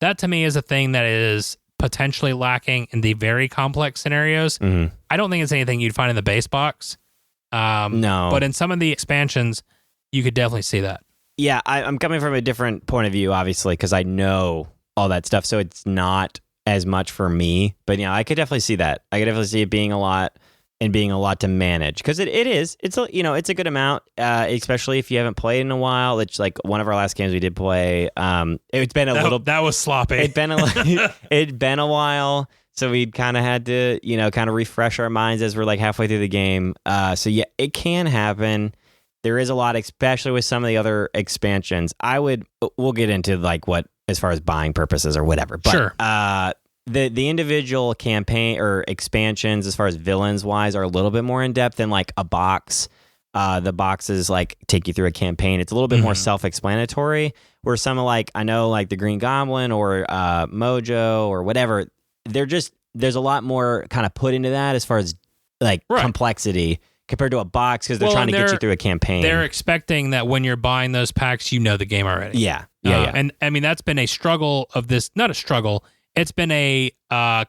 that to me is a thing that is potentially lacking in the very complex scenarios. I don't think it's anything you'd find in the base box. No. But in some of the expansions, you could definitely see that. Yeah, I'm coming from a different point of view, obviously, because I know all that stuff. So it's not as much for me. But yeah, I could definitely see that. I could definitely see it being a lot and being a lot to manage, because it is. It's it's a good amount, especially if you haven't played in a while. It's like one of our last games we did play. It's been a little. That was sloppy. It'd been a while. So we'd kind of had to, kind of refresh our minds as we're like halfway through the game. So yeah, it can happen. There is a lot, especially with some of the other expansions. We'll get into like what, as far as buying purposes or whatever. But, sure. The individual campaign or expansions, as far as villains wise, are a little bit more in depth than like a box. The boxes like take you through a campaign. It's a little bit more self-explanatory. Where some of I know like the Green Goblin or Mojo or whatever, there's a lot more kind of put into that as far as complexity compared to a box, because they're trying to get you through a campaign. They're expecting that when you're buying those packs, you know the game already. Yeah. And I mean, that's been a struggle of this, not a struggle. It's been a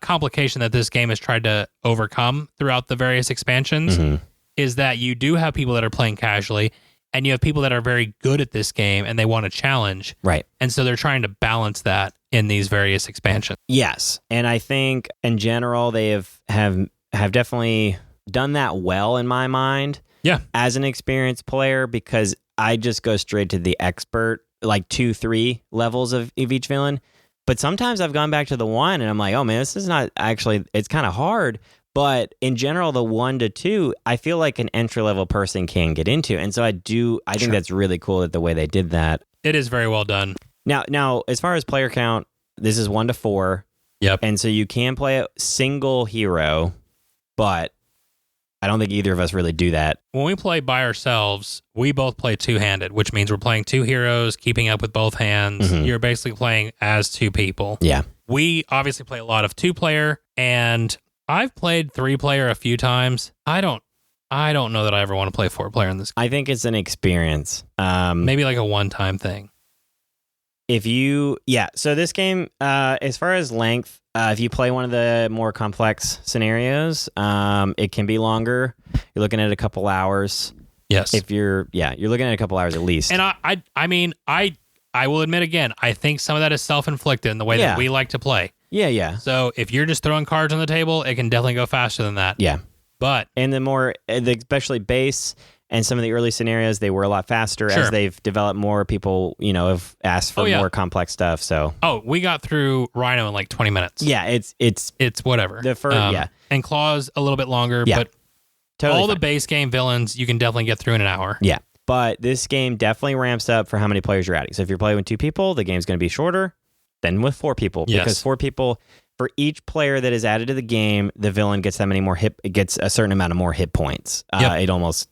complication that this game has tried to overcome throughout the various expansions, is that you do have people that are playing casually, and you have people that are very good at this game, and they want a challenge. Right. And so they're trying to balance that in these various expansions. Yes. And I think, in general, they have definitely done that well, in my mind. Yeah. As an experienced player, because I just go straight to the expert, like 2-3 levels of each villain. But sometimes I've gone back to the 1 and I'm like, oh man, this is not actually, it's kind of hard. But in general, the 1 to 2, I feel like an entry level person can get into. And so I think that's really cool that the way they did that. It is very well done. Now, as far as player count, this is 1 to 4. Yep. And so you can play a single hero, but I don't think either of us really do that. When we play by ourselves, we both play two-handed, which means we're playing 2 heroes, keeping up with both hands. You're basically playing as 2 people. Yeah. We obviously play a lot of 2-player, and I've played 3-player a few times. I don't know that I ever want to play 4-player in this game. I think it's an experience. Maybe like a one-time thing. So this game, as far as length, if you play one of the more complex scenarios, it can be longer. You're looking at a couple hours. Yes. You're looking at a couple hours at least. And I will admit again, I think some of that is self-inflicted in the way that we like to play. Yeah. So if you're just throwing cards on the table, it can definitely go faster than that. Yeah. But and especially base and some of the early scenarios, they were a lot faster as they've developed more. People, have asked for more complex stuff. So we got through Rhino in like 20 minutes. Yeah, it's whatever. The first, and Claw's a little bit longer, but totally all fine. the base game villains you can definitely get through in an hour. Yeah, but this game definitely ramps up for how many players you're adding. So if you're playing with 2 people, the game's going to be shorter than with 4 people because 4 people. For each player that is added to the game, the villain gets gets a certain amount of more hit points. It almost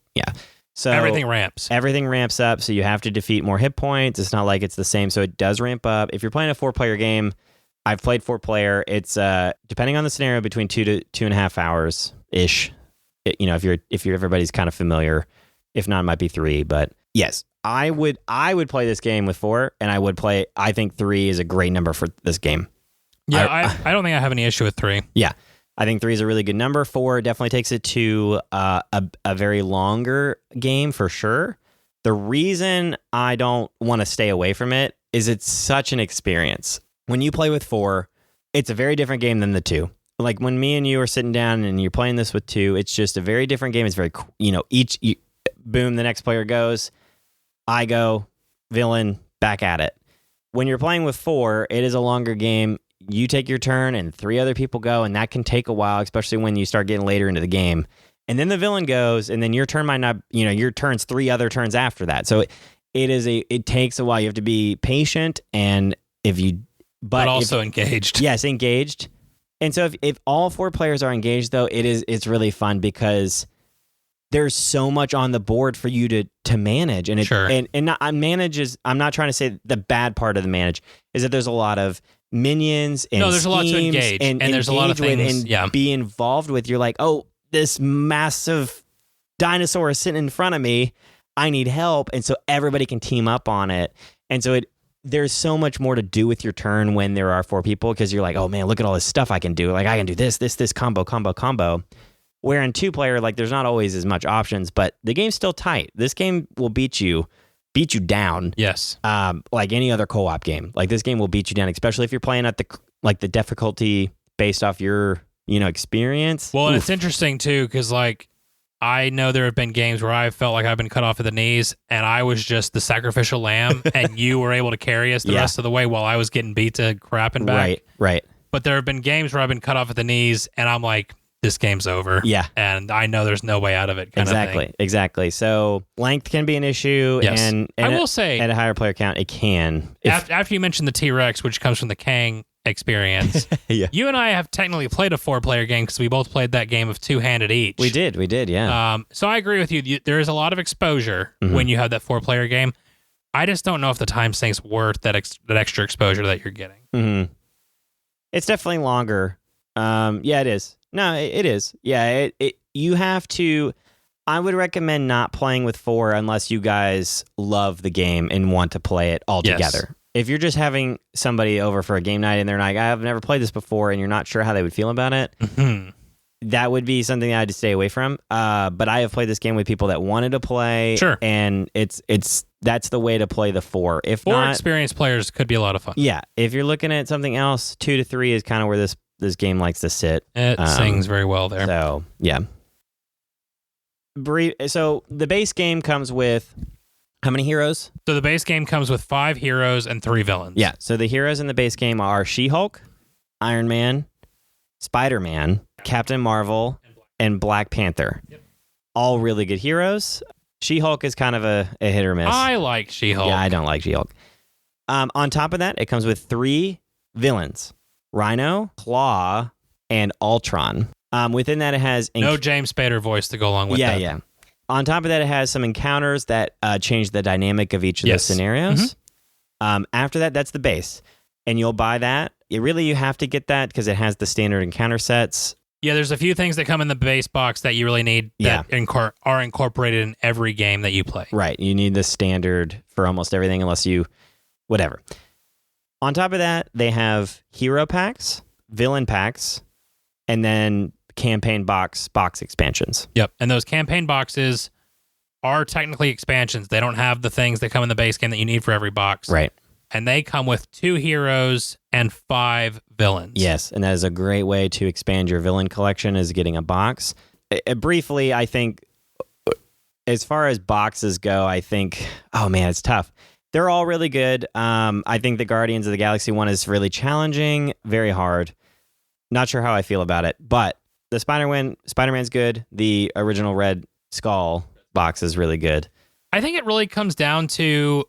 So everything ramps. Everything ramps up, so you have to defeat more hit points. It's not like it's the same, so it does ramp up. If you're playing a 4-player game, I've played 4-player. It's depending on the scenario, between 2 to 2.5 hours ish. If you're everybody's kind of familiar. If not, it might be 3. But yes, I would play this game with 4, and I think 3 is a great number for this game. Yeah, I don't think I have any issue with 3. Yeah. I think 3 is a really good number. 4 definitely takes it to a very longer game for sure. The reason I don't want to stay away from it is it's such an experience. When you play with 4, it's a very different game than the 2. Like when me and you are sitting down and you're playing this with 2, it's just a very different game. It's very, boom, the next player goes, I go, villain, back at it. When you're playing with 4, it is a longer game. You take your turn and 3 other people go, and that can take a while, especially when you start getting later into the game. And then the villain goes, and then your turn might not, your turn's 3 other turns after that. So it takes a while. You have to be patient, and but also engaged. Yes, engaged. And so if all 4 players are engaged, though, it's really fun because there's so much on the board for you to manage. And I'm not trying to say the bad part of the manage is that there's a lot of minions and there's a lot to engage, and there's a lot of things be involved with. You're like, oh, this massive dinosaur is sitting in front of me. I need help, and so everybody can team up on it. And so there's so much more to do with your turn when there are 4 people because you're like, oh man, look at all this stuff I can do. Like I can do this combo. Where in 2-player, like there's not always as much options, but the game's still tight. This game will beat you down. Yes. Like any other co-op game. Like this game will beat you down, especially if you're playing at the difficulty based off your, experience. Well, and it's interesting too, because like I know there have been games where I felt like I've been cut off at the knees and I was just the sacrificial lamb and you were able to carry us the rest of the way while I was getting beat to crap and back. Right. But there have been games where I've been cut off at the knees and I'm like, this game's over. Yeah. And I know there's no way out of it. Exactly. So length can be an issue. Yes. And I will say, at a higher player count, it can. After you mentioned the T-Rex, which comes from the Kang experience, you and I have technically played a 4-player game because we both played that game of 2-handed each. We did, yeah. So I agree with you. There is a lot of exposure when you have that 4-player game. I just don't know if the time sink's worth that extra exposure that you're getting. Mm-hmm. It's definitely longer. Yeah, it is. No, it is. Yeah, you have to. I would recommend not playing with 4 unless you guys love the game and want to play it all together. If you're just having somebody over for a game night and they're like, I've never played this before, and you're not sure how they would feel about it, that would be something I had to stay away from. But I have played this game with people that wanted to play. Sure. And that's the way to play the 4. If Four not, experienced players could be a lot of fun. yeah. If you're looking at something else, 2 to 3 is kind of where this game likes to sit. It sings very well there. So, yeah. So the base game comes with how many heroes? So the base game comes with 5 heroes and 3 villains. Yeah. So the heroes in the base game are She-Hulk, Iron Man, Spider-Man, Captain Marvel, and Black Panther. Yep. All really good heroes. She-Hulk is kind of a hit or miss. I like She-Hulk. Yeah, I don't like She-Hulk. On top of that, it comes with 3 villains: Rhino, Claw, and Ultron. Within that, it has... No James Spader voice to go along with that. Yeah. On top of that, it has some encounters that change the dynamic of each of those scenarios. After that, that's the base. And you'll buy that. You have to get that because it has the standard encounter sets. Yeah, there's a few things that come in the base box that you really need that are incorporated in every game that you play. Right. You need the standard for almost everything unless you... whatever. On top of that, they have hero packs, villain packs, and then campaign box expansions. Yep. And those campaign boxes are technically expansions. They don't have the things that come in the base game that you need for every box. Right. And they come with 2 heroes and 5 villains. Yes, and that is a great way to expand your villain collection, is getting a box. Briefly, I think, as far as boxes go, I think, oh man, it's tough. They're all really good. I think the Guardians of the Galaxy one is really challenging, very hard. Not sure how I feel about it, but the Spider-Man's good. The original Red Skull box is really good. I think it really comes down to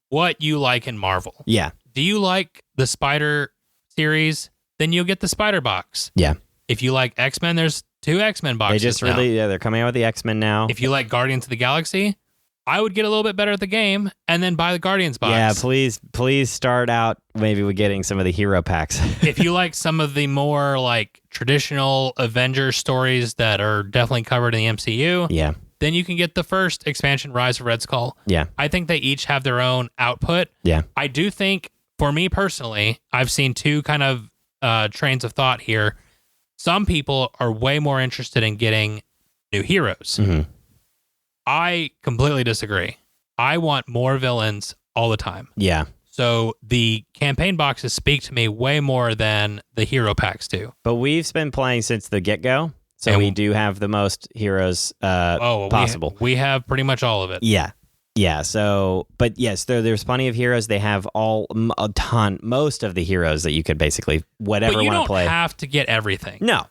what you like in Marvel. Yeah. Do you like the Spider series? Then you'll get the Spider box. Yeah. If you like X-Men, there's 2 X-Men boxes now. They're coming out with the X-Men now. If you like Guardians of the Galaxy, I would get a little bit better at the game and then buy the Guardians box. Yeah, please start out maybe with getting some of the hero packs. If you like some of the more like traditional Avengers stories that are definitely covered in the MCU, yeah, then you can get the first expansion, Rise of Red Skull. Yeah. I think they each have their own output. Yeah. I do think, for me personally, I've seen 2 kind of trains of thought here. Some people are way more interested in getting new heroes. Mm-hmm. I completely disagree. I want more villains all the time. Yeah. So the campaign boxes speak to me way more than the hero packs do. But we've been playing since the get-go, so And we do have the most heroes possible. We have pretty much all of it. Yeah. Yeah, so, but yes, there's plenty of heroes. They have most of the heroes that you could basically, whatever But you want to don't play. have to get everything. No.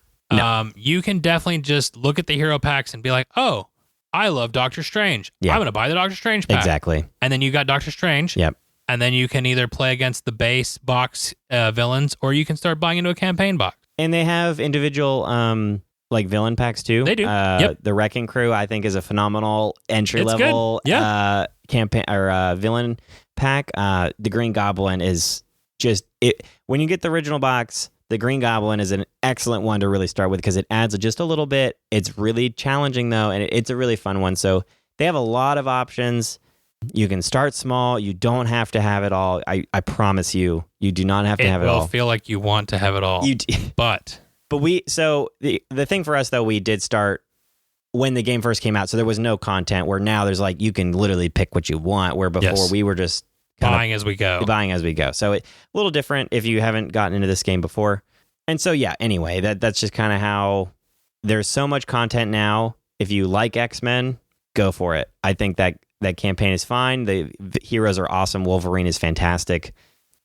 You can definitely just look at the hero packs and be like, oh, I love Doctor Strange. Yeah. I'm going to buy the Doctor Strange pack. Exactly. And then you got Doctor Strange. Yep. And then you can either play against the base box villains, or you can start buying into a campaign box. And they have individual like villain packs too. They do. Yep. The Wrecking Crew, I think, is a phenomenal entry It's level good. Yeah. campaign or villain pack. The Green Goblin is just it. When you get the original box, the Green Goblin is an excellent one to really start with because it adds just a little bit. It's really challenging though, and it's a really fun one. So they have a lot of options. You can start small. You don't have to have it all. I promise you, you do not have to have it all. It will feel like you want to have it all. But the thing for us though, we did start when the game first came out, so there was no content. Where now there's like you can literally pick what you want. Where before we were just buying as we go. Buying as we go. So a little different if you haven't gotten into this game before. And so yeah, anyway, that's just kind of how there's so much content now. If you like X-Men, go for it. I think that campaign is fine. The heroes are awesome. Wolverine is fantastic.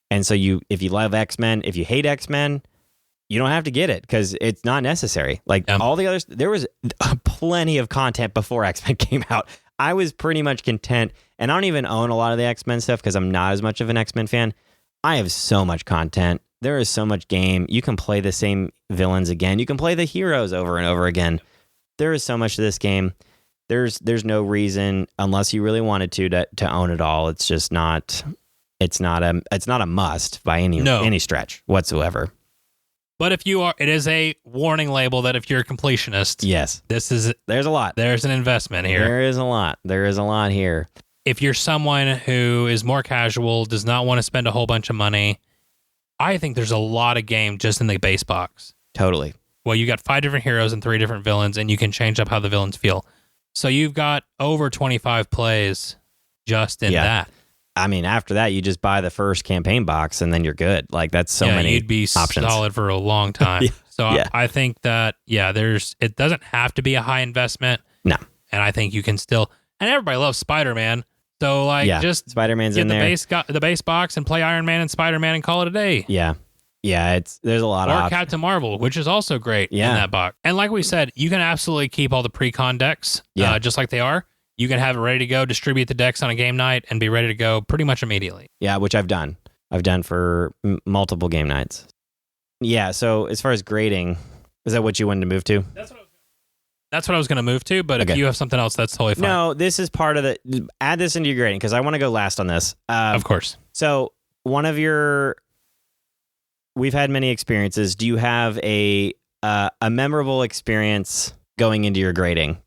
And so if you love X-Men, if you hate X-Men, you don't have to get it because it's not necessary. Like all the others, there was plenty of content before X-Men came out. I was pretty much content, and I don't even own a lot of the X-Men stuff because I'm not as much of an X-Men fan. I have so much content. There is so much game. You can play the same villains again. You can play the heroes over and over again. There is so much to this game. There's no reason, unless you really wanted to own it all. It's just not. It's not a must by any stretch whatsoever. But if you are, it is a warning label that if you're a completionist, yes, there's a lot. There's an investment here. There is a lot here. if you're someone who is more casual, does not want to spend a whole bunch of money, I think there's a lot of game just in the base box. Totally. Well, you got 5 different heroes and 3 different villains, and you can change up how the villains feel. So you've got over 25 plays just in that. I mean, after that, you just buy the first campaign box, and then you're good. Like, that's so many you'd be options. solid for a long time. I think that, it doesn't have to be a high investment. No. And I think you can still, and everybody loves Spider-Man. So, just Spider-Man's get in there. the base box and play Iron Man and Spider-Man and call it a day. Yeah. Yeah, there's a lot of options. Captain Marvel, which is also great in that box. And like we said, you can absolutely keep all the pre-con decks just like they are. You can have it ready to go, distribute the decks on a game night, and be ready to go pretty much immediately. Yeah, which I've done. I've done for multiple game nights. Yeah, so as far as grading, is that what you wanted to move to? That's what I was going to move to, but if you have something else, that's totally fine. No, this is part of the... Add this into your grading, because I want to go last on this. Of course. So, we've had many experiences. Do you have a memorable experience going into your grading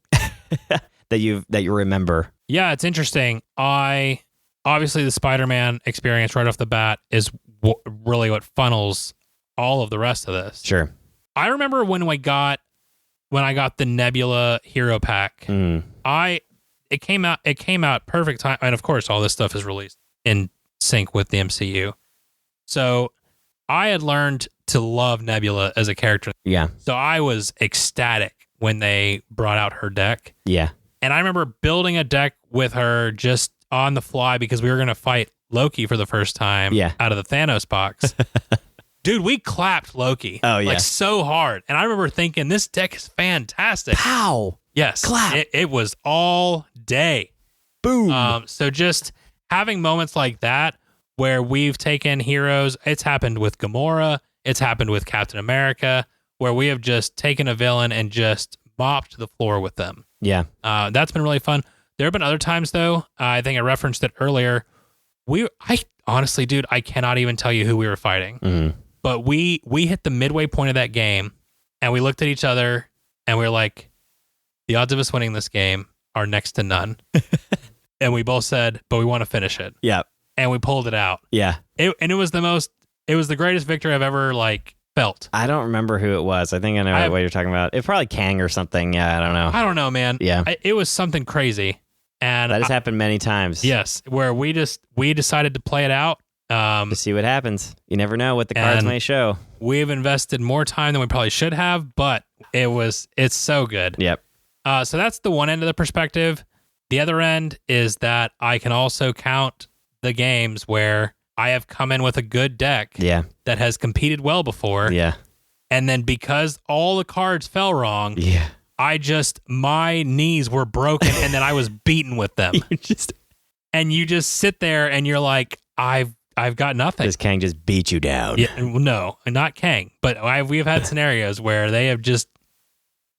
that you remember? Yeah, it's interesting. Obviously the Spider-Man experience right off the bat is really what funnels all of the rest of this. Sure. I remember when I got the Nebula Hero Pack. It came out perfect time, and of course all this stuff is released in sync with the MCU. So I had learned to love Nebula as a character. Yeah. So I was ecstatic when they brought out her deck. Yeah. And I remember building a deck with her just on the fly because we were going to fight Loki for the first time out of the Thanos box. Dude, we clapped Loki so hard. And I remember thinking, this deck is fantastic. Pow! Yes. Clap. It was all day. Boom. So just having moments like that where we've taken heroes, it's happened with Gamora, it's happened with Captain America, where we have just taken a villain and just mopped the floor with them. Yeah. That's been really fun. There have been other times, though, I think I referenced it earlier, I honestly, dude, I cannot even tell you who we were fighting. Mm-hmm. But we hit the midway point of that game, and we looked at each other, and we were like, the odds of us winning this game are next to none. And we both said, but we want to finish it. Yeah. And we pulled it out. Yeah. It was the greatest victory I've ever felt. I don't remember who it was. I think I know what you're talking about. It's probably Kang or something. Yeah, I don't know. I don't know, man. Yeah. It was something crazy. And that has happened many times. Yes. Where we decided to play it out. To see what happens. You never know what the cards may show. We've invested more time than we probably should have, but it's so good. Yep. So that's the one end of the perspective. The other end is that I can also count the games where I have come in with a good deck that has competed well before. Yeah. And then because all the cards fell wrong, my knees were broken and then I was beaten with them. And you just sit there and you're like, I've got nothing. Does Kang just beat you down? Yeah, no, not Kang. But we've had scenarios where they have just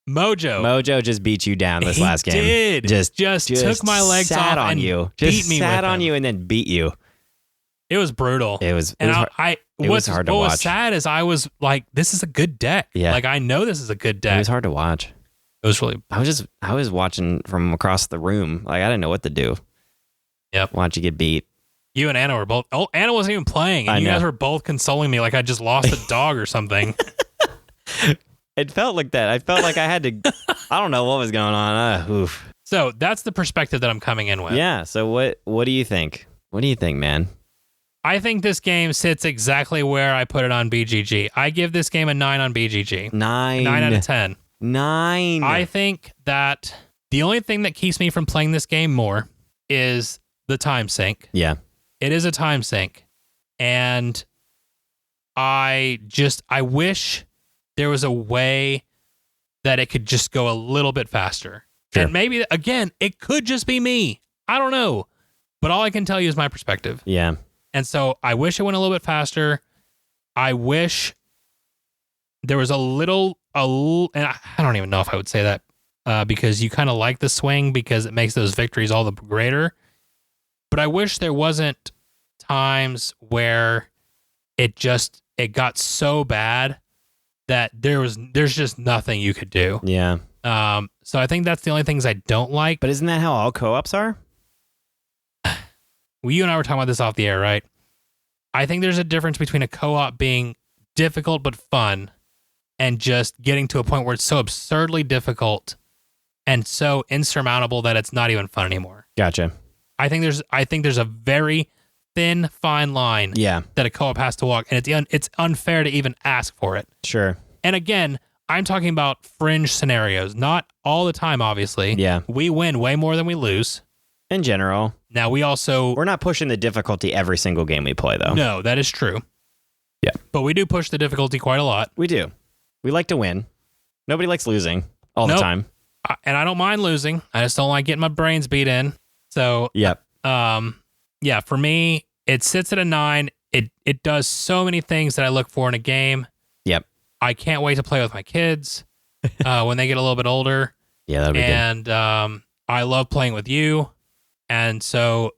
Mojo just beat you down this last game. Did just took my legs off on and you. Beat me sat with on him. you and then beat you. It was brutal. It was hard to watch. What was sad is I was like, this is a good deck. Yeah. Like I know this is a good deck. It was hard to watch. It was really. I was watching from across the room. Like I didn't know what to do. Yep. Watch you get beat. You and Anna were both. Oh, Anna wasn't even playing, and you guys were both consoling me like I just lost a dog or something. It felt like that. I felt like I had to. I don't know what was going on. Oof. So that's the perspective that I'm coming in with. Yeah. So what do you think? What do you think, man? I think this game sits exactly where I put it on BGG. I give this game a 9 on BGG. 9 out of 10. 9. I think that the only thing that keeps me from playing this game more is the time sink. Yeah. It is a time sink. And I wish there was a way that it could just go a little bit faster. Sure. And maybe, again, it could just be me. I don't know. But all I can tell you is my perspective. Yeah. And so I wish it went a little bit faster. I wish there was and I don't even know if I would say that because you kind of like the swing because it makes those victories all the greater. But I wish there wasn't times where it got so bad that there's just nothing you could do. Yeah. So I think that's the only things I don't like. But isn't that how all co-ops are? well, you and I were talking about this off the air, right? I think there's a difference between a co-op being difficult but fun and just getting to a point where it's so absurdly difficult and so insurmountable that it's not even fun anymore. Gotcha. I think there's a very thin, fine line that a co-op has to walk, and it's unfair to even ask for it. Sure. And again, I'm talking about fringe scenarios, not all the time, obviously. Yeah. We win way more than we lose. In general. Now, we're not pushing the difficulty every single game we play, though. No, that is true. Yeah. But we do push the difficulty quite a lot. We do. We like to win. Nobody likes losing all the time. And I don't mind losing. I just don't like getting my brains beat in. So, yep. For me, it sits at a 9. It does so many things that I look for in a game. Yep. I can't wait to play with my kids when they get a little bit older. Yeah, that'll be good. And I love playing with you. And so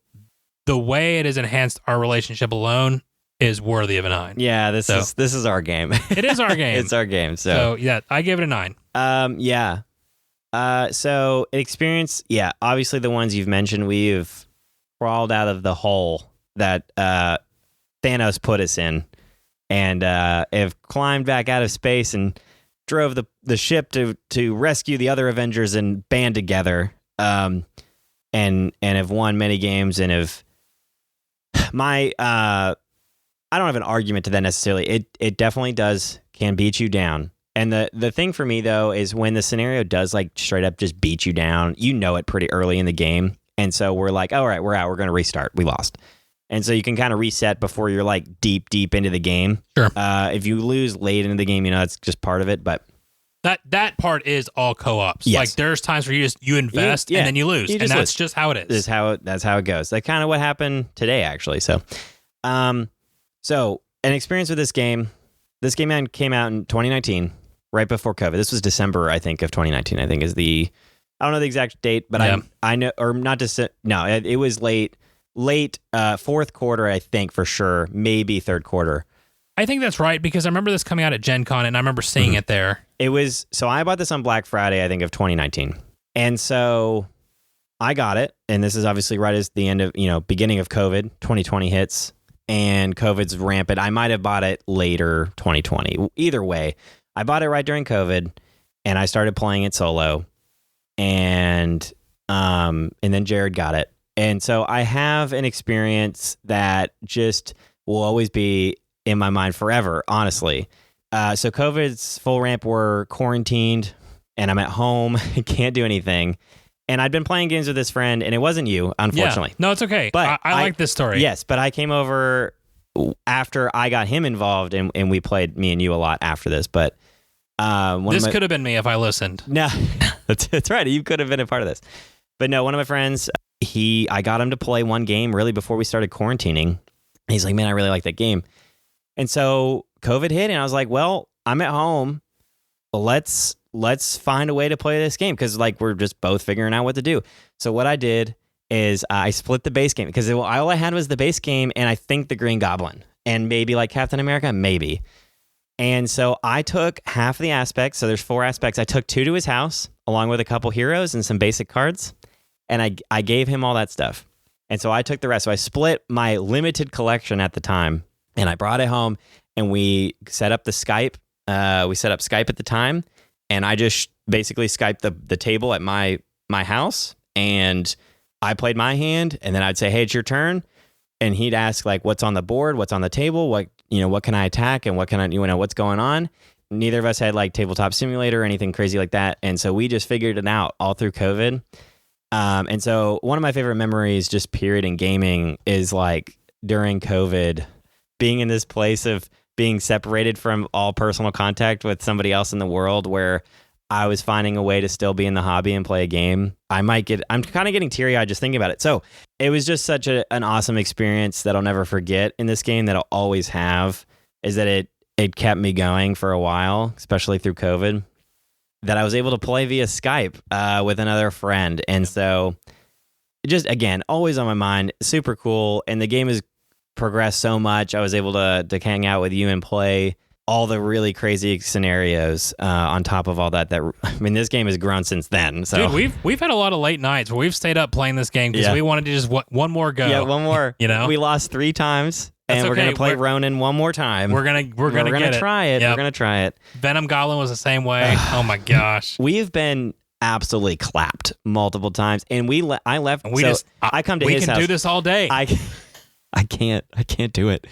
the way it has enhanced our relationship alone is worthy of a 9. Yeah, this is our game. It is our game. It's our game. So yeah, I give it a 9. Yeah. So experience, obviously the ones you've mentioned, we've crawled out of the hole that Thanos put us in, and have climbed back out of space and drove the ship to rescue the other Avengers and band together. And have won many games, and have I don't have an argument to that necessarily. It definitely can beat you down. And the thing for me though is when the scenario does like straight up just beat you down, you know it pretty early in the game. And so we're like, all right, we're out. We're going to restart. We lost. And so you can kind of reset before you're like deep into the game. Sure. If you lose late into the game, it's just part of it. But that part is all co-ops. Yes. Like there's times where you invest and then you lose, and that's just how it is. That's how it goes. That's kind of what happened today, actually. So, so an experience with this game. This game came out in 2019, right before COVID. This was December, I think, of 2019. I think is I don't know the exact date, but I know, or not no, it was late fourth quarter, I think, for sure, maybe third quarter. I think that's right, because I remember this coming out at Gen Con, and I remember seeing it there. So I bought this on Black Friday, I think, of 2019. And so I got it, and this is obviously right as the end of, beginning of COVID, 2020 hits, and COVID's rampant. I might have bought it later, 2020. Either way, I bought it right during COVID, and I started playing it solo, and then Jared got it. And so I have an experience that just will always be in my mind forever, honestly. So COVID's full ramp, we're quarantined, and I'm at home, can't do anything. And I'd been playing games with this friend, and it wasn't you, unfortunately. Yeah. No, it's okay. But I like this story. Yes, but I came over after I got him involved, and we played, me and you, a lot after this. But this could have been me if I listened. No, that's right. You could have been a part of this. But no, one of my friends, I got him to play one game really before we started quarantining. He's like, man, I really like that game. And so COVID hit, and I was like, well, I'm at home. Let's find a way to play this game, because like we're just both figuring out what to do. So what I did is I split the base game, because all I had was the base game and I think the Green Goblin and maybe like Captain America, maybe. And so I took half of the aspects. So there's 4 aspects. I took 2 to his house along with a couple heroes and some basic cards. And I gave him all that stuff. And so I took the rest. So I split my limited collection at the time, and I brought it home, and we set up the Skype. We set up Skype at the time, and I just basically Skyped the table at my house, and I played my hand, and then I'd say, hey, it's your turn. And he'd ask like, what's on the board? What's on the table? What can I attack? And what can I, what's going on? Neither of us had like Tabletop Simulator or anything crazy like that. And so we just figured it out all through COVID. And so one of my favorite memories, just period, in gaming is like during COVID, being in this place of being separated from all personal contact with somebody else in the world, where I was finding a way to still be in the hobby and play a game. I'm kind of getting teary-eyed just thinking about it. So it was just such an awesome experience that I'll never forget in this game, that I'll always have, is that it kept me going for a while, especially through COVID, that I was able to play via Skype with another friend. And so just, again, always on my mind, super cool. And the game has progressed so much. I was able to hang out with you and play all the really crazy scenarios on top of all that. I mean, this game has grown since then. So Dude, we've had a lot of late nights where we've stayed up playing this game because we wanted to just one more go. Yeah, one more. You know, we lost 3 times, That's and we're okay. gonna play Ronin one more time. we're gonna try it. Yep. We're gonna try it. Venom Goblin was the same way. Oh my gosh. We have been absolutely clapped multiple times, and I left. And we so just I come to we his can house. do this all day. I can't do it.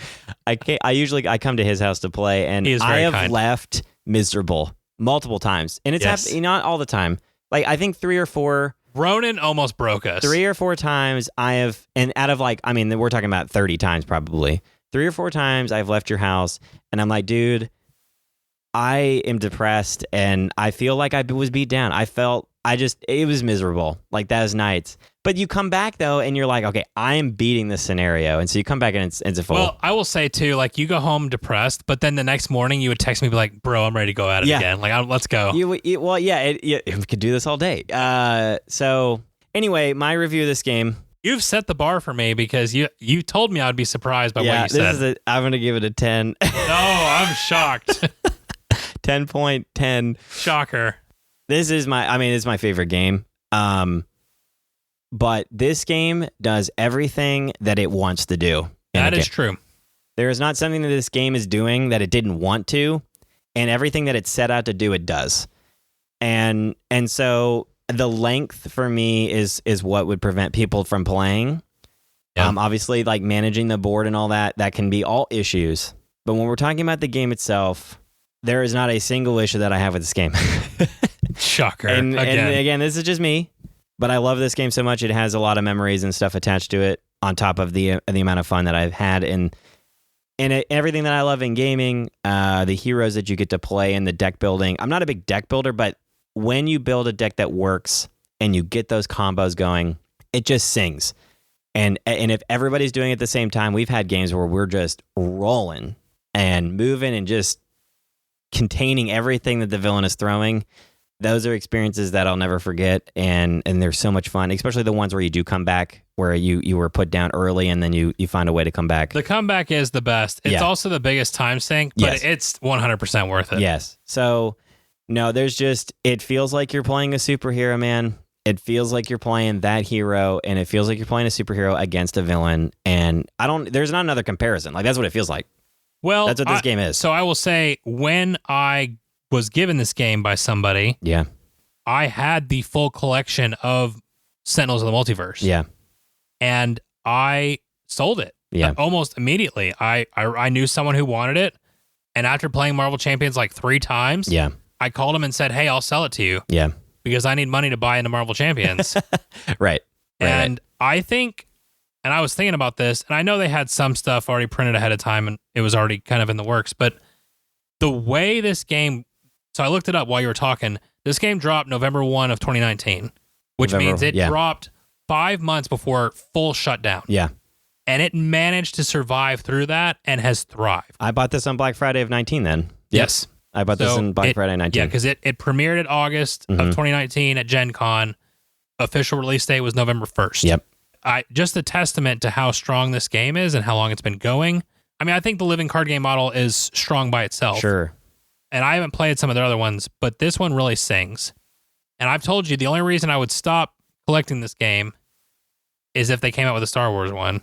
I can't. I come to his house to play, and He is I very have kind. left miserable multiple times, and it's Yes. not all the time. Like I think 3 or 4 Ronin almost broke us. 3 or 4 times I have, and out of we're talking about 30 times probably. 3 or 4 times I've left your house, and I'm like, dude, I am depressed, and I feel like I was beat down. It was miserable. Like those nights. But you come back though, and you're like, okay, I am beating this scenario, and so you come back and it's a full. Well, I will say too, like you go home depressed, but then the next morning you would text me, be like, "Bro, I'm ready to go at it again. Like, let's go." We could do this all day. So anyway, my review of this game. You've set the bar for me because you told me I'd be surprised by what you said. I'm gonna give it a 10. No, I'm shocked. 10.10. Shocker. This is my favorite game. But this game does everything that it wants to do. That is true. There is not something that this game is doing that it didn't want to, and everything that it set out to do, it does. And so the length for me is what would prevent people from playing. Yeah. Obviously, like managing the board and all that can be all issues. But when we're talking about the game itself, there is not a single issue that I have with this game. Shocker. And again, this is just me, but I love this game so much. It has a lot of memories and stuff attached to it, on top of the amount of fun that I've had and everything that I love in gaming. The heroes that you get to play and the deck building. I'm not a big deck builder, but when you build a deck that works and you get those combos going, it just sings. And if everybody's doing it at the same time, we've had games where we're just rolling and moving and just containing everything that the villain is throwing. Those are experiences that I'll never forget, and they're so much fun, especially the ones where you do come back, where you were put down early and then you find a way to come back. The comeback is the best. It's also the biggest time sink, but it's 100% worth it. Yes. So, no, it feels like you're playing a superhero, man. It feels like you're playing that hero, and it feels like you're playing a superhero against a villain, and there's not another comparison. Like, that's what it feels like. Well, that's what this game is. So I will say, when I was given this game by somebody, I had the full collection of Sentinels of the Multiverse. Yeah. And I sold it. Yeah. Almost immediately. I knew someone who wanted it, and after playing Marvel Champions like 3 times, I called him and said, "Hey, I'll sell it to you." Yeah. Because I need money to buy into Marvel Champions. Right. And I think, and I was thinking about this, and I know they had some stuff already printed ahead of time and it was already kind of in the works, but the way this game, so I looked it up while you were talking, this game dropped November 1 of 2019, which means it dropped 5 months before full shutdown. Yeah. And it managed to survive through that and has thrived. I bought this on Black Friday of 19 then. Yes. I bought this on Black Friday 19. Yeah, because it premiered in August of 2019 at Gen Con. Official release date was November 1st. Yep. Just a testament to how strong this game is and how long it's been going. I mean, I think the living card game model is strong by itself. Sure. And I haven't played some of their other ones, but this one really sings. And I've told you the only reason I would stop collecting this game is if they came out with a Star Wars one,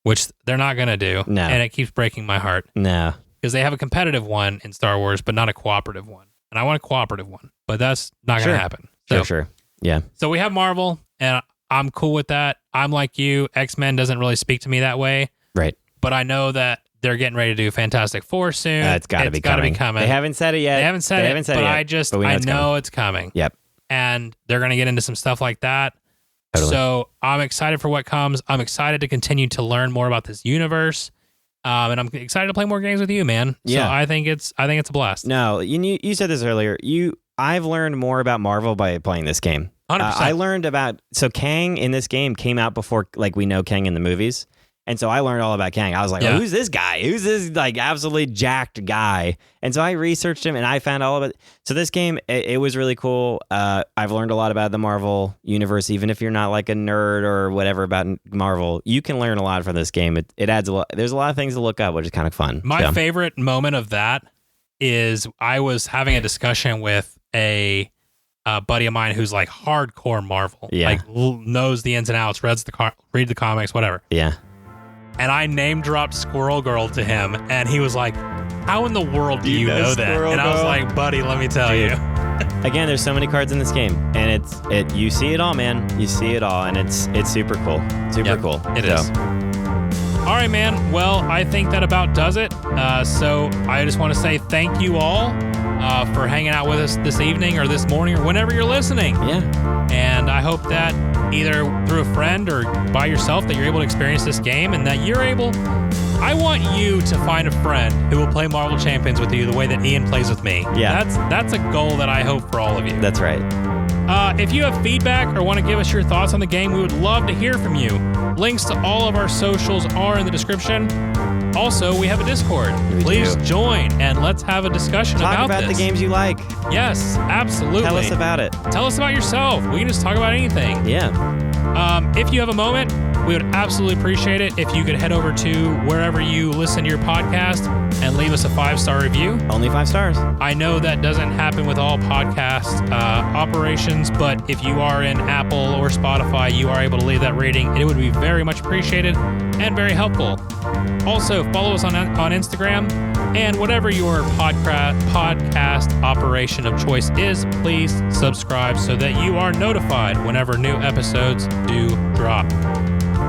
which they're not going to do. No. And it keeps breaking my heart. No. Because they have a competitive one in Star Wars, but not a cooperative one. And I want a cooperative one, but that's not going to happen. So, Sure. Yeah. So we have Marvel, and I'm cool with that. I'm like you. X-Men doesn't really speak to me that way. Right. But I know that they're getting ready to do Fantastic Four soon. It's got to be coming. They haven't said it yet. They haven't said it, but I know it's coming. Yep. And they're going to get into some stuff like that. Totally. So I'm excited for what comes. I'm excited to continue to learn more about this universe. And I'm excited to play more games with you, man. Yeah. So I think it's a blast. No, you said this earlier. I've learned more about Marvel by playing this game. 100%. I learned about Kang in this game came out before, like, we know Kang in the movies, And so I learned all about Kang. I was like, Yeah. oh, who's this guy? Who's this like absolutely jacked guy? And so I researched him and I found all of it. So this game, it was really cool. I've learned a lot about the Marvel universe. Even if you're not like a nerd or whatever about Marvel, you can learn a lot from this game. It adds a lot. There's a lot of things to look up, which is kind of fun. My favorite moment of that is I was having a discussion with a buddy of mine who's like hardcore Marvel, like knows the ins and outs, read the comics, whatever. Yeah. And I name dropped Squirrel Girl to him, and he was like, "How in the world do you know that?" And I was like, "Buddy, let me tell you." Again, there's so many cards in this game, and you see it all, man. You see it all, and it's super cool. Super cool. It is. All right, man. Well, I think that about does it. So I just want to say thank you all for hanging out with us this evening or this morning or whenever you're listening. Yeah. And I hope that either through a friend or by yourself that you're able to experience this game and that you're able... I want you to find a friend who will play Marvel Champions with you the way that Ian plays with me. Yeah. That's a goal that I hope for all of you. That's right. If you have feedback or want to give us your thoughts on the game, we would love to hear from you. Links to all of our socials are in the description. Also, we have a Discord. Please join and let's have a discussion about this. the games you like. Yes, absolutely. Tell us about it. Tell us about yourself. We can just talk about anything. Yeah. If you have a moment, we would absolutely appreciate it if you could head over to wherever you listen to your podcast and leave us a 5-star review. Only 5 stars. I know that doesn't happen with all podcast operations, but if you are in Apple or Spotify, you are able to leave that rating. It would be very much appreciated and very helpful. Also, follow us on Instagram, and whatever your podcast operation of choice is, please subscribe so that you are notified whenever new episodes do drop.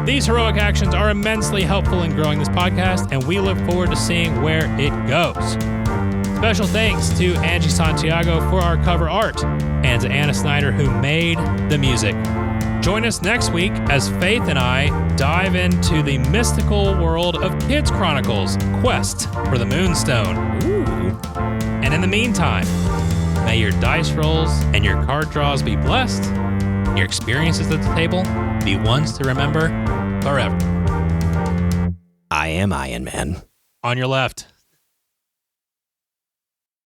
These heroic actions are immensely helpful in growing this podcast, and we look forward to seeing where it goes. Special thanks to Angie Santiago for our cover art, and to Anna Snyder who made the music. Join us next week as Faith and I dive into the mystical world of Kids Chronicles: Quest for the Moonstone. Ooh. And in the meantime, may your dice rolls and your card draws be blessed, your experiences at the table be ones to remember forever. I am Iron Man. On your left.